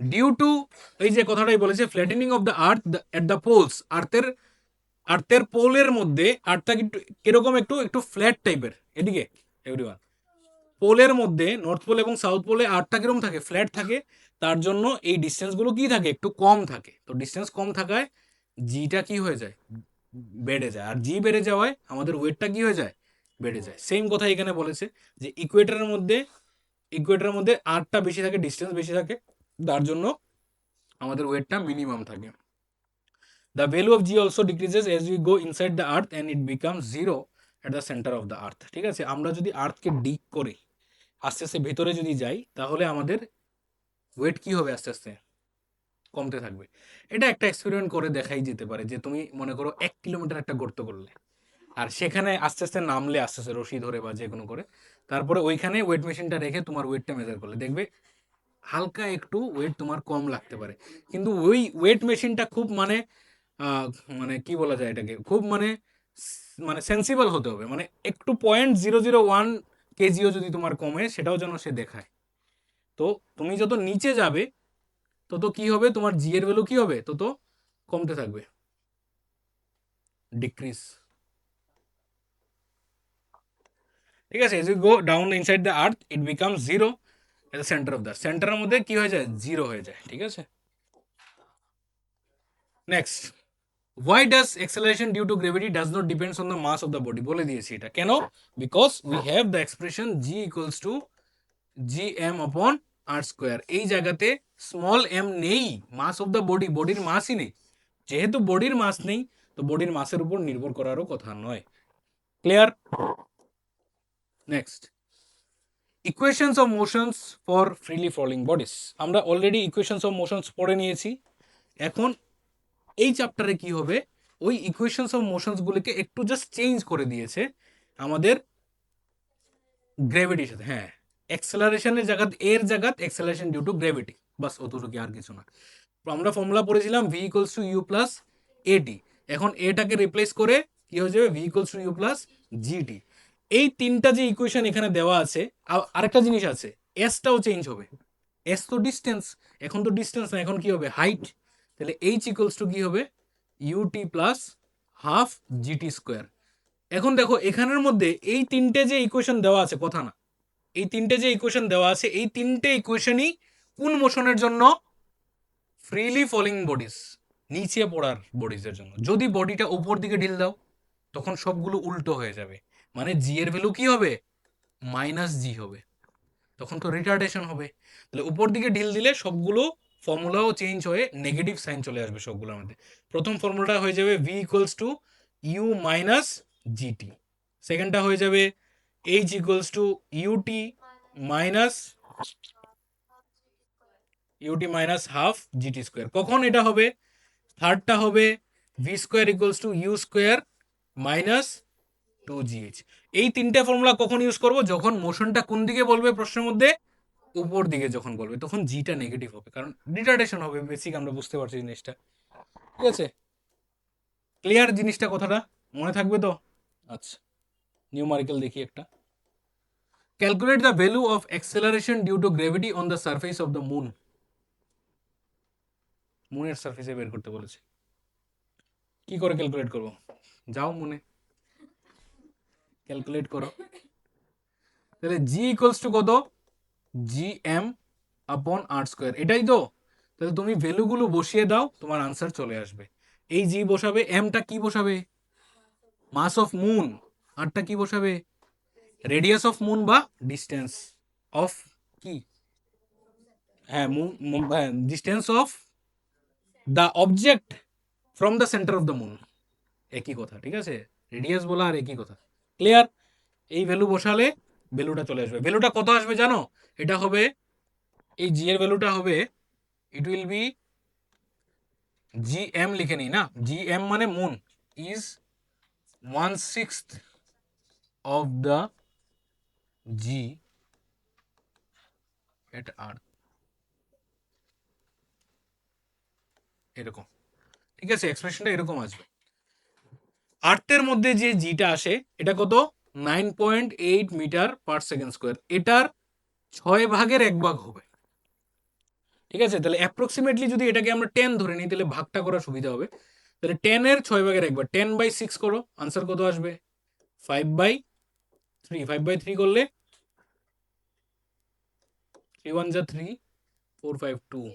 A: ডিউ টু, এই যে কথাটাই বলেছে, flattening of the earth at the poles. আর্থের পোলের মধ্যে আর্থটা একটু কিরকম, একটু একটু ফ্ল্যাট টাইপের। এদিকে এভরিওয়ান, পোলের মধ্যে নর্থ পোল এবং সাউথ পোলে আর্থটা কিরকম থাকে? ফ্ল্যাট থাকে। তার জন্য এই ডিস্টেন্সগুলো কি থাকে? একটু কম থাকে। তো ডিস্টেন্স কম থাকায় জিটা কি হয়ে যায়? বেড়ে যায়। আর জি বেড়ে যাওয়ায় আমাদের ওয়েটটা কি হয়ে যায়? বেড়ে যায়। সেম কথা এখানে বলেছে যে ইকুয়েটরের মধ্যে আর্থটা বেশি থাকে, ডিস্টেন্স বেশি থাকে, তার জন্য আমাদের ওয়েটটা মিনিমাম থাকে। The value of g also decreases as we go inside the earth and it becomes zero at the center of the earth. ঠিক আছে? আমরা যদি আর্থকে ডিগ করে আস্তে আস্তে ভেতরে যদি যাই তাহলে আমাদের ওয়েট কি হবে? আস্তে আস্তে কমতে থাকবে। এটা একটা এক্সপেরিমেন্ট করে দেখাই যেতে পারে যে তুমি মনে করো 1 কিলোমিটার একটা গর্ত করলে, আর সেখানে আস্তে আস্তে নামলে, আস্তে আস্তে রশি ধরে বা যে কোনো করে, তারপরে ওইখানে ওয়েট মেশিনটা রেখে তোমার ওয়েটটা মেজার করলে দেখবে হালকা একটু ওয়েট তোমার কম লাগতে পারে। কিন্তু ওই ওয়েট মেশিনটা খুব মানে মানে কি বলা যায় এটাকে, খুব মানে মানে সেন্সিবল হতে হবে, মানে একটু 0.001 কেজিও যদি তোমার কমে সেটাও যেন সে দেখায়। তো তুমি যত নিচে যাবে তত কি হবে? তোমার জি এর ভ্যালু কি হবে? তত কমতে থাকবে, ডিক্রিজ। ঠিক আছে? As you go down inside the earth it become zero at the centre of the, সেন্টারের মধ্যে কি হয়ে যায়? জিরো হয়ে যায়। ঠিক আছে? Next, why does acceleration due to gravity does not depends on the mass of the body? বলে দিয়েছি এটা কেন। Because we have the expression g equals to gm upon r square. এই জায়গাতে স্মল এম নেই, মাস অফ দ্য বডি, বডির মাসই নেই। যেহেতু বডির মাস নেই, তো বডির মাসের উপর নির্ভর করারও কথা নয়। Clear? Next, equations of motions for freely falling bodies. আমরা অলরেডি ইকুয়েশনস অফ মোশনস পড়ে নিয়েছি। এখন এই চ্যাপ্টারে কি হবে, ওই ইকুয়েশনস অফ মোশনসগুলিকে একটু জাস্ট চেঞ্জ করে দিয়েছে আমাদের গ্র্যাভিটির সাথে। হ্যাঁ, অ্যাক্সেলারেশনের জায়গা, এর জায়গা অ্যাক্সেলারেশন ডিউ টু গ্র্যাভিটি, বাস অতটুকু, আর কিছু না। আমরা ফর্মুলা পড়েছিলাম V equals to U plus AT. এখন এটাকে রিপ্লেস করে কি হয়ে যাবে, V equals to U plus GT. এই তিনটা যে ইকুয়েশন এখানে দেওয়া আছে, আরেকটা জিনিস আছে, এসটাও চেঞ্জ হবে। এস তো ডিস্টেন্স, এখন তো ডিস্টেন্স না, এখন কি হবে, হাইট। তাহলে এইচ ইকুয়ালস টু কি হবে, UT plus half GT square. এখন দেখো এখানের মধ্যে এই তিনটে যে ইকুয়েশন দেওয়া আছে, কথা না, এই তিনটে যে ইকুয়েশন দেওয়া আছে, এই তিনটে ইকুয়েশনই কোন মোশনের জন্য, ফ্রিলি ফলিং বডিজ, নিচে পড়ার বডিজের জন্য। যদি বডিটা উপর দিকে ঢিল দাও, তখন সবগুলো উল্টো হয়ে যাবে, মানে জি এর ভ্যালু কি হবে, মাইনাস জি হবে, তখন তো রিটার্ডেশন হবে। তাহলে উপর দিকে ঢিল দিলে সবগুলো ফর্মুলাও চেঞ্জ হয়ে নেগেটিভ সাইন চলে আসবে সবগুলোর মধ্যে। প্রথম ফর্মুলাটা হয়ে যাবে V equals to U minus G T, সেকেন্ডটা হয়ে যাবে H equals to U T minus half GT square. কখন এটা হবে, থার্ডটা হবে V square equals to U square minus 2gh। এই তিনটে ফর্মুলা কখন ইউজ করব, যখন মোশনটা কোন দিকে বলবে প্রশ্নের মধ্যে, উপর দিকে যখন বলবে, তখন জিটা নেগেটিভ হবে, কারণ রিটার্ডেশন হবে, বেসিক আমরা বুঝতে পারছি জিনিসটা। ঠিক আছে, ক্লিয়ার জিনিসটা, কথাটা মনে থাকবে তো? আচ্ছা, নিউমারিক্যাল দেখি একটা। Calculate the value of acceleration due to gravity on the surface of the moon. মুনের সারফেসে বের করতে বলেছে, কি করে ক্যালকুলেট করব, যাও মনে ক্যালকুলেট করো। তাহলে জি ইকুয়ালস টু কত, জি এম আপন আর স্কোয়ার, এটাই তো। তাহলে তুমি ভ্যালুগুলো বসিয়ে দাও, তোমার আনসার চলে আসবে। এই জি বসাবে, এমটা কি বসাবে, মাস অফ মুন, আরটা কি বসাবে, রেডিয়াস অফ মুন বা ডিস্টেন্স অফ কি, হ্যাঁ distance of the object from the centre of the moon, একই কথা। ঠিক আছে, রেডিয়াস বলা আর একই কথা। ক্লিয়ার? এই ভ্যালু বসালে ভ্যালুটা চলে আসবে। ভ্যালুটা কত আসবে জানো, এটা হবে, এই জি এর ভ্যালুটা হবে, it will be G M, লিখে নিই না, জি এম মানে moon is 1/6 of the g at earth, এরকম। ঠিক আছে, এক্সপ্রেশনটা এরকম আসবে। আর্থের মধ্যে যে জিটা আসে, এটা কত, 9.8 মিটার পার সেকেন্ড স্কোয়ার, এটার 6/1 হবে। ঠিক আছে, তাহলে অ্যাপ্রক্সিমেটলি যদি এটাকে আমরা 10 ধরে নিই, তাহলে ভাগটা করা সুবিধা হবে। তাহলে 10 এর 6/1, 10/6 করো, আনসার কত আসবে, 5/3। 5/3 করলে 3 1 যা 3, 4 5 2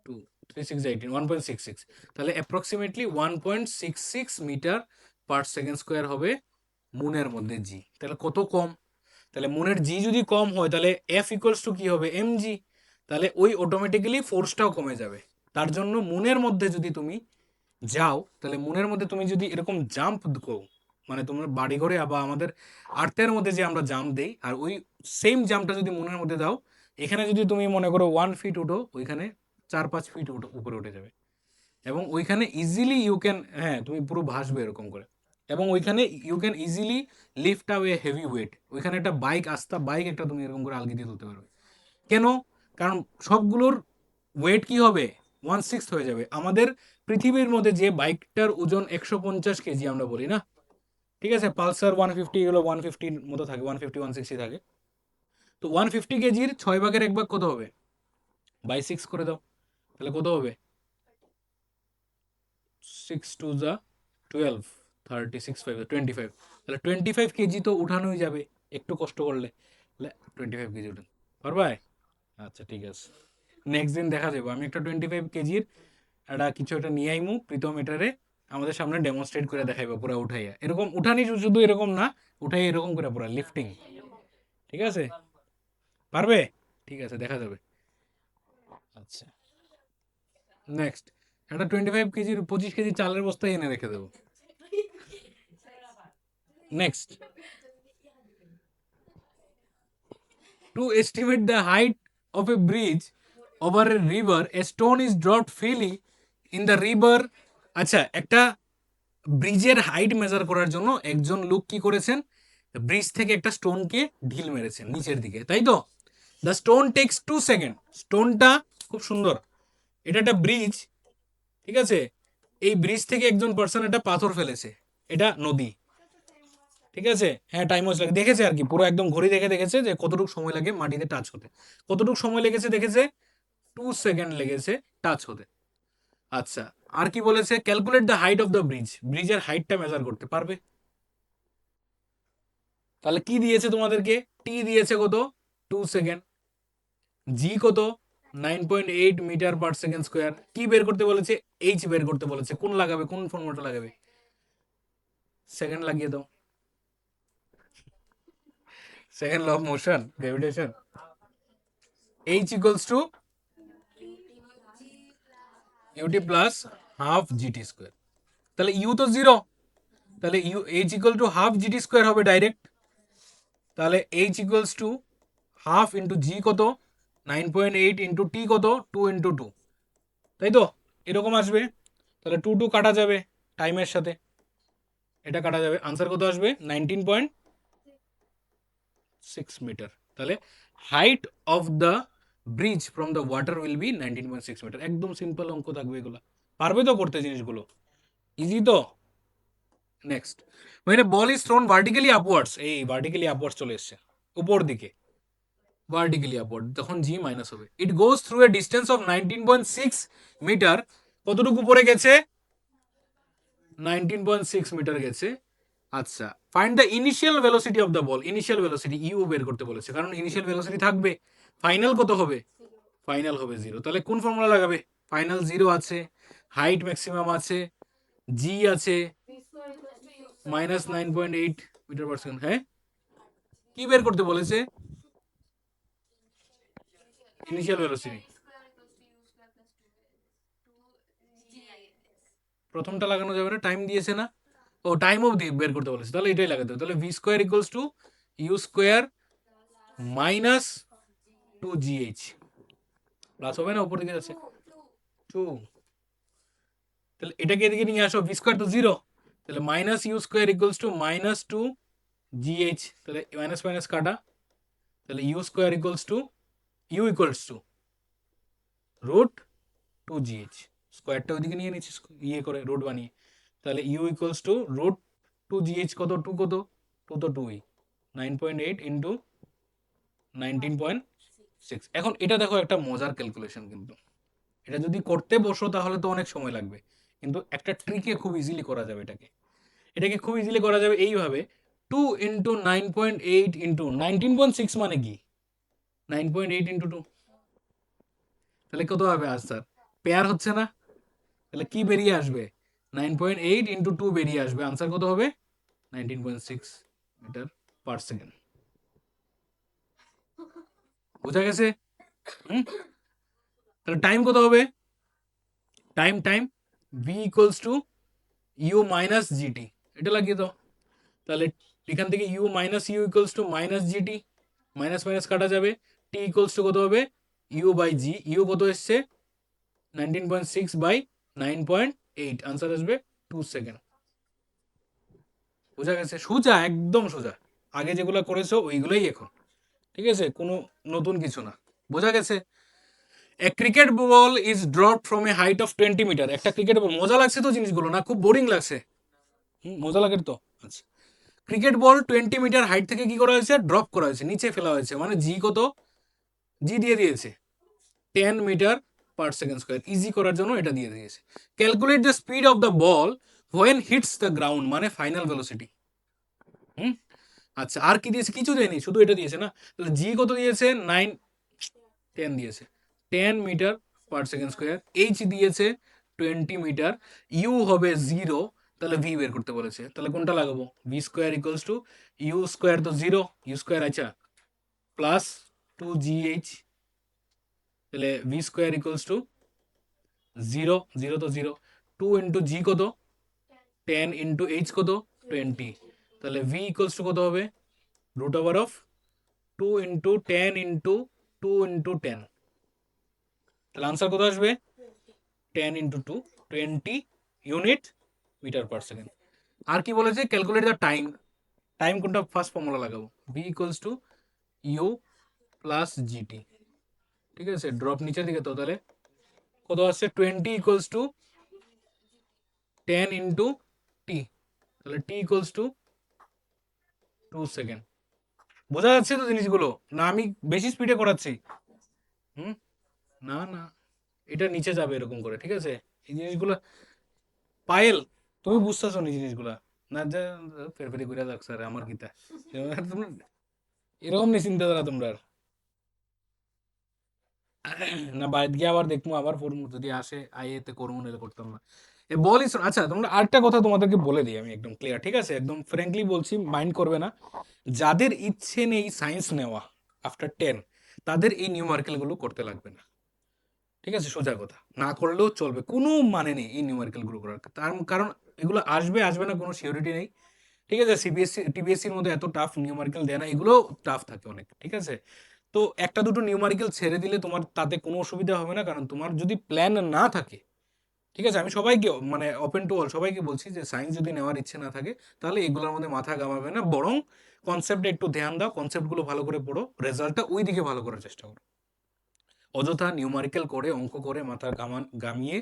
A: 2 3 6 18, 1.66। তাহলে approximately 1.66 metre per second square হবে মুনের মধ্যে জি। তাহলে কত কম, তাহলে মুনের জি যদি কম হয়, তাহলে এফ ইকুয়ালস টু কি হবে, এম জি। তাহলে ওই অটোমেটিক্যালি ফোর্সটাও কমে যাবে। তার জন্য মুনের মধ্যে যদি তুমি যাও, তাহলে মুনের মধ্যে তুমি যদি এরকম জাম্প করো, মানে তোমার বাড়ি ঘরে বা আমাদের আর্থের মধ্যে যে আমরা জাম্প দেই, আর ওই সেম জাম্পটা যদি মুনের মধ্যে দাও, এখানে যদি তুমি মনে করো 1 ফিট উঠো, ওইখানে 4-5 ফিট উপরে উঠে যাবে, এবং ওইখানে ইজিলি ইউ ক্যান, হ্যাঁ তুমি পুরো ভাসবে এরকম করে, এবং ওইখানে you can easily lift up a heavy weight. ওইখানে একটা বাইক, আস্তা বাইক একটা তুমি এরকম করে আলগি দিয়ে তুলতে পারবে। কেন, কারণ সবগুলোর ওয়েট কি হবে, 1/6 হয়ে যাবে। আমাদের পৃথিবীর মধ্যে যে বাইকটার ওজন 150 কেজি আমরা বলি না, ঠিক আছে, পালসার 150, এগুলো 150 মতো থাকে, 150 160 থাকে। তো 150 কেজির 6/1 কত হবে, বাই 6 করে দাও, তাহলে কত হবে, 6 2 যা 12, 36 5 25। তাহলে 25 কেজি তো উঠানোই যাবে একটু কষ্ট করলে, তাহলে 25 কেজি উঠান পারবে। আচ্ছা ঠিক আছে, নেক্সট দিন দেখা যাবে, আমি একটা 25 কেজির একটা কিছু একটা নিয়ে আইমু, প্রীতম এটারে আমাদের সামনে ডেমনস্ট্রেট করে দেখাইবো পুরো উঠাইয়া, এরকম উঠানি, শুধু এরকম না, উঠাই এরকম করে পুরো লিফটিং। ঠিক আছে, পারবে, ঠিক আছে দেখা যাবে। আচ্ছা নেক্সট, একটা 25 কেজির 25 কেজি চালের বস্তা এনে রেখে দেবো। Next, to estimate the height of a bridge over a river, a stone is dropped freely in the river. আচ্ছা, একটা ব্রিজের হাইট মেজার করার জন্য একজন লোক কি করেছেন, ব্রিজ থেকে একটা স্টোনকে ঢিল মেরেছেন নিচের দিকে, তাই তো? The stone takes 2 second. স্টোনটা খুব সুন্দর, এটা একটা ব্রিজ, ঠিক আছে? এই ব্রিজ থেকে একজন পার্সন একটা পাথর ফেলেছে, এটা নদী, ঠিক আছে? হ্যাঁ, টাইম ওয়াচ লাগে, দেখেছে আর কি, পুরো একদম ঘড়ি দেখে দেখেছে যে কতটুকু সময় লাগে মাটিতে টাচ হতে। কতটুকু সময় লেগেছে দেখেছে, 2 সেকেন্ড লেগেছে টাচ হতে। আচ্ছা, আর কি বলেছে, calculate the height of the bridge, ব্রিজের হাইটটা মেজার করতে পারবে? তাহলে কি দিয়েছে তোমাদেরকে, টি দিয়েছে কত, 2 সেকেন্ড, জি কত, 9.8 মিটার পার সেকেন্ড স্কোয়ার, কি বের করতে বলেছে, এইচ বের করতে বলেছে। কোন লাগাবে, কোন ফর্মুলাটা লাগাবে, সেকেন্ড লাগিয়ে দাও, second law of motion, gravitation. H equals to U T plus half GT square. তাহলে ইউ তো জিরো, তাহলে U H equal to half GT square হবে ডাইরেক্ট। তাহলে H equals to half into G কত, 9.8 ইন্টু টি কত, 2 into 2, তাই তো? এরকম আসবে। তাহলে 2 কাটা যাবে টাইমের সাথে, এটা কাটা যাবে, আনসার কত আসবে, 19.6 মিটার। তাহলে height of the bridge from the water will be 19.6 metre. একদম সিম্পল অঙ্ক থাকবে এগুলো, পারবে তো করতে জিনিসগুলো, ইজি তো। নেক্সট, মানে বল ইজ থ্রোন ভার্টিক্যালি আপওয়ার্ডস, এই ভার্টিক্যালি আপওয়ার্ডস চলে এসছে উপর দিকে, ভার্টিক্যালি আপওয়ার্ড, তখন জি মাইনাস হবে। It goes through a distance of 19.6 metre, কতটুকু উপরে গেছে, 19.6 মিটার গেছে। আচ্ছা, find the initial velocity of the ball, initial velocity U বের করতে বলেছে, কারণ ইনিশিয়াল ভেলোসিটি থাকবে, ফাইনাল কত হবে, ফাইনাল হবে 0। তাহলে কোন ফর্মুলা লাগাবে, ফাইনাল 0 আছে, হাইট ম্যাক্সিমাম আছে, জি আছে, -9.8 মিটার পার সেকেন্ড। হ্যাঁ, কি বের করতে বলেছে, ইনিশিয়াল ভেলোসিটি। প্রথমটা লাগানো যাবে না, টাইম দিয়েছে না, ও টাইম অফ দিয়ে বের করতে বলেছে, তাহলে এটাই লাগাতে হবে। তাহলে V square equals to U square minus 2gh, plus হবে না, উপর দিকে যাচ্ছে 2, তাহলে এটাকে এদিকে নিয়ে আসো, ভি স্কোয়ার তো 0, তাহলে minus U square equals to -2gh, তাহলে মাইনাস মাইনাস কাটা, তাহলে U square equals to U equals to root 2gh, স্কোয়ারটা ওইদিকে নিয়ে নিচ্ছি ইয়ে করে রুট বানিয়ে, তাহলে you equals to root 2gh কত, 2 কত, 2 তো 2ই, 9.8 ইন্টু 19.6। এখন এটা দেখো একটা মজার ক্যালকুলেশন, কিন্তু এটা যদি করতে বসো তাহলে তো অনেক সময় লাগবে, কিন্তু একটা ট্রিকে খুব ইজিলি করা যাবে এটাকে খুব ইজিলি করা যাবে এইভাবে, 2 ইন্টু 9.8 ইন্টু 19.6 মানে কি, 9.8 ইন্টু 2, তাহলে কত হবে আনসার, পেয়ার হচ্ছে না, তাহলে কি বেরিয়ে আসবে, 9.8 ইন্টু 2 বেরিয়ে আসবে, আনসার কত হবে, 19.6 মিটার পার সেকেন্ড। বোঝা গেছে? তাহলে টাইম কত হবে, time V equals to U minus GT, এটা লাগিয়ে দাও। তাহলে এখান থেকে U minus U equals to minus GT, minus minus কাটা যাবে, টি ইকুয়ালস টু কত হবে, ইউ বাই জি, ইউ কত এসছে 19.6 বাই 9.8, আনসার আসবে 2 সেকেন্ড। বোঝা গেছে? সোজা, একদম সোজা, আগে যেগুলো করেছো ওইগুলোই এখন, ঠিক আছে, কোনো নতুন কিছু না। বোঝা গেছে? A cricket ball is dropped from a height of 20 metre, একটা ক্রিকেট বল, মজা লাগছে তো জিনিসগুলো, না খুব বোরিং লাগছে, মজা লাগে তো? আচ্ছা, ক্রিকেট বল 20 মিটার হাইট থেকে কি করা হয়েছে, ড্রপ করা হয়েছে, নিচে ফেলা হয়েছে, মানে জি কত, জি দিয়ে দিয়েছে 10 metre per second square, easy করার জন্য এটা দিয়ে দিয়েছে। Calculate the speed of the ball when hits the ground, মানে ফাইনাল ভেলোসিটি। আচ্ছা, আর কি দিয়েছে, কিছু দেয়নি, শুধু এটা দিয়েছে না, তাহলে জি কত দিয়েছে, 10 দিয়েছে, 10 metre per second square, H দিয়েছে 20 মিটার, ইউ হবে 0, তাহলে ভি বের করতে বলেছে, তাহলে কোনটা লাগাবো, V square equals to U square তো 0, ইউ স্কোয়ার, আচ্ছা, প্লাস 2gh, তাহলে V square equals to zero, zero তো জিরো। 2 ইন্টু জি কত? 10 ইন্টু এইচ কত? 20। তাহলে ভি ইকুয়ালস টু কত হবে? Root over of 2 into 10 into 2 into 10। তাহলে আনসার কত আসবে? 10 into 2, 20 unit metre per second. আর কি বলেছে? Calculate the time. টাইম কোনটা? ফার্স্ট ফর্মুলা লাগাবো, V equals to U plus G T. ঠিক আছে, ড্রপ নিচের দিকে। তো তাহলে কত আসছে? 20 ইকুয়ালস টু 10 ইন্টু টি। তাহলে টি ইকুয়ালস টু 2 সেকেন্ড। বোঝা যাচ্ছে তো জিনিসগুলো? না আমি বেশি স্পিডে করাচ্ছি? হুম, না না, এটা নিচে যাবে এরকম করে, ঠিক আছে? এই জিনিসগুলো পায়েল, তুমি বুঝতেছো না জিনিসগুলা? না যা ফেরফেরি করে যাক স্যার, আমার কিতা তোমরা এরকম নি চিন্তাধারা তোমরা? না বাইরে গিয়ে আবার দেখবো, আবার পড়বো, যদি আসে আইএতে করবো, নাহলে করতাম না। এ বলিস। আচ্ছা, তোমরা আরেকটা কথা তোমাদেরকে বলে দিই আমি, একদম ক্লিয়ার, ঠিক আছে? একদম ফ্র্যাঙ্কলি বলছি, মাইন্ড করবে না। যাদের ইচ্ছে নেই সায়েন্স নেওয়া আফটার 10, তাদের এই নিউমার্কেল গুলো করতে লাগবে না, ঠিক আছে? সোজা কথা, না করলেও চলবে, কোনো মানে নেই এই নিউমারিক্যাল গুলো করার। তার কারণ এগুলো আসবে আসবে না কোনো সিওরিটি নেই, ঠিক আছে? সিবিএসসি টিবিএসসির মধ্যে এত টাফ নিউমারিক্যাল দেয় না, এগুলো টাফ থাকে অনেক, ঠিক আছে? তো একটা দুটো নিউমারিক্যাল ছেড়ে দিলে তোমার তাতে কোনো অসুবিধা হবে না, কারণ তোমার যদি প্ল্যান না থাকে, ঠিক আছে? আমি সবাইকে মানে ওপেন টু অল সবাইকে বলছি যে সায়েন্স যদি নেওয়ার ইচ্ছে না থাকে, তাহলে এগুলোর মধ্যে মাথা ঘামাবে না, বরং কনসেপ্টে একটু ধ্যান দাও, কনসেপ্টগুলো ভালো করে পড়ো, রেজাল্টটা ওই দিকে ভালো করার চেষ্টা করো। অযথা নিউমারিক্যাল করে অঙ্ক করে মাথা ঘামিয়ে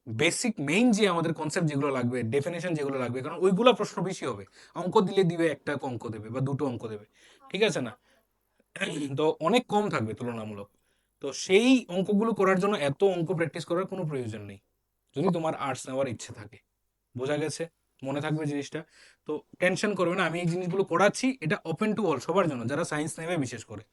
A: বেসিক মেইন যে আমাদের কনসেপ্ট যেগুলো লাগবে, ডেফিনেশন যেগুলো লাগবে, কারণ ওইগুলো প্রশ্ন বেশি হবে। অঙ্ক দিলে দিবে একটা অঙ্ক দেবে বা দুটো অঙ্ক দেবে, ঠিক আছে না? তো অনেক কম থাকবে তুলনামূলক। তো সেই অঙ্কগুলো করার জন্য এত অঙ্ক প্র্যাকটিস করার কোনো প্রয়োজন নেই, যদি তোমার আর্টস নেওয়ার ইচ্ছে থাকে। বোঝা গেছে? মনে থাকবে জিনিসটা। তো টেনশন করবে না, আমি এই জিনিসগুলো করাচ্ছি, এটা ওপেন টু অল সবার জন্য, যারা সায়েন্স নেবে বিশেষ করে।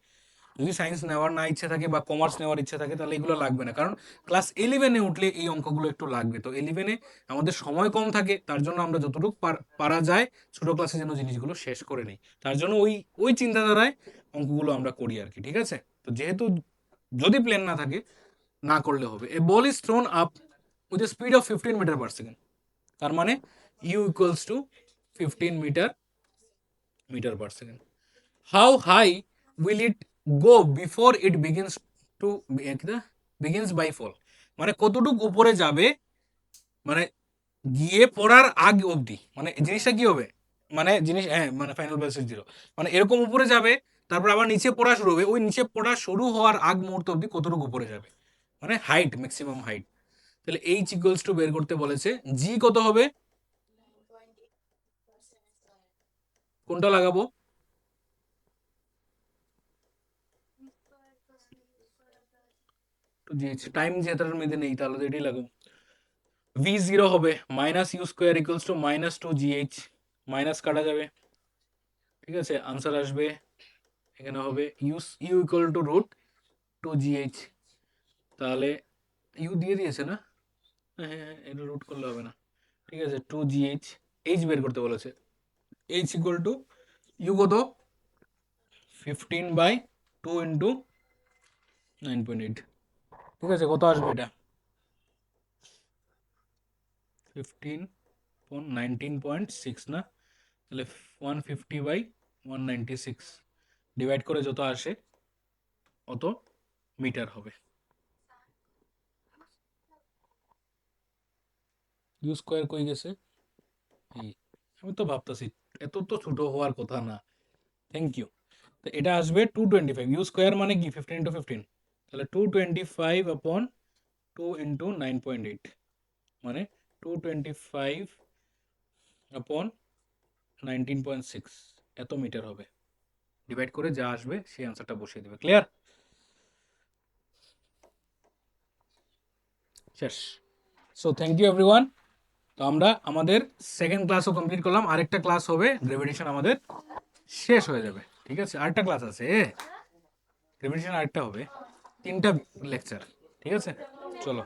A: যদি সায়েন্স নেওয়ার না ইচ্ছে থাকে বা কমার্স নেওয়ার ইচ্ছে থাকে, তাহলে এগুলো লাগবে না, কারণ ক্লাস 11-এ উঠলে এই অঙ্কগুলো একটু লাগবে। তো 11-এ আমাদের সময় কম থাকে, তার জন্য আমরা যতটুকু পারা যায় ছোট ক্লাসে যেন জিনিসগুলো শেষ করে নিই, তার জন্য ওই ওই চিন্তাধারায় অঙ্কগুলো আমরা করি আর কি, ঠিক আছে? তো যেহেতু যদি প্ল্যান না থাকে, না করলে হবে। A ball is thrown up with speed of 15 metre per second. তার মানে U equals to 15 metre per second. How high will it go before it to begins by fall. মানে কতটুকু উপরে যাবে, মানে গিয়ে পড়ার আগ অবধি, মানে জিনিসটা কি হবে? মানে জিনিস, হ্যাঁ, মানে ফাইনাল ভেলোসিটি জিরো, মানে এরকম উপরে যাবে, তারপর আবার নিচে পড়া শুরু হবে, ওই নিচে পড়া শুরু হওয়ার আগ মুহূর্ত অবধি কতটুকু উপরে যাবে, মানে হাইট, ম্যাক্সিমাম হাইট। তাহলে এইচ ইকুয়ালস টু বের করতে বলেছে, জি কত হবে? কোনটা লাগাবো? টাইম যেটার মধ্যে নেই, তাহলে তো এটাই লাগাবো। ভি জিরো হবে minus U square equals to minus two G H, minus কাটা যাবে, ঠিক আছে? আনসার আসবে এখানে হবে U U equal to root two G H. তাহলে ইউ দিয়ে দিয়েছে না? হ্যাঁ হ্যাঁ, এটা রুট করলে হবে না, ঠিক আছে? টু জি এইচ, এইচ বের করতে বলেছে। এইচ ইকুয়াল টু ইউ কত? 15/2 ইন্টু 9.8, ঠিক আছে? কত আসবে এটা? 19.6 না? তাহলে 150/196 ডিভাইড করে যত আসে অত মিটার হবে। ইউ স্কোয়ার কই গেছে? এই, আমি তো ভাবতেছি এত তো ছোট হওয়ার কথা না। Thank you. তো এটা আসবে 225। ইউ স্কোয়ার মানে কি? 15 × 15, তাহলে 225/2 × 9.8, মানে 225/19.6, এত মিটার হবে। ডিভাইড করে যা আসবে সেই আনসারটা বসিয়ে দেবে। ক্লিয়ার? শেষ। So thank you everyone. তো আমরা আমাদের সেকেন্ড ক্লাসও কমপ্লিট করলাম, আরেকটা ক্লাস হবে, গ্র্যাভিটেশন আমাদের শেষ হয়ে যাবে, ঠিক আছে? আরেকটা ক্লাস আছে, গ্র্যাভিটেশন আরেকটা হবে, 3টা লেকচার, ঠিক আছে? চলো।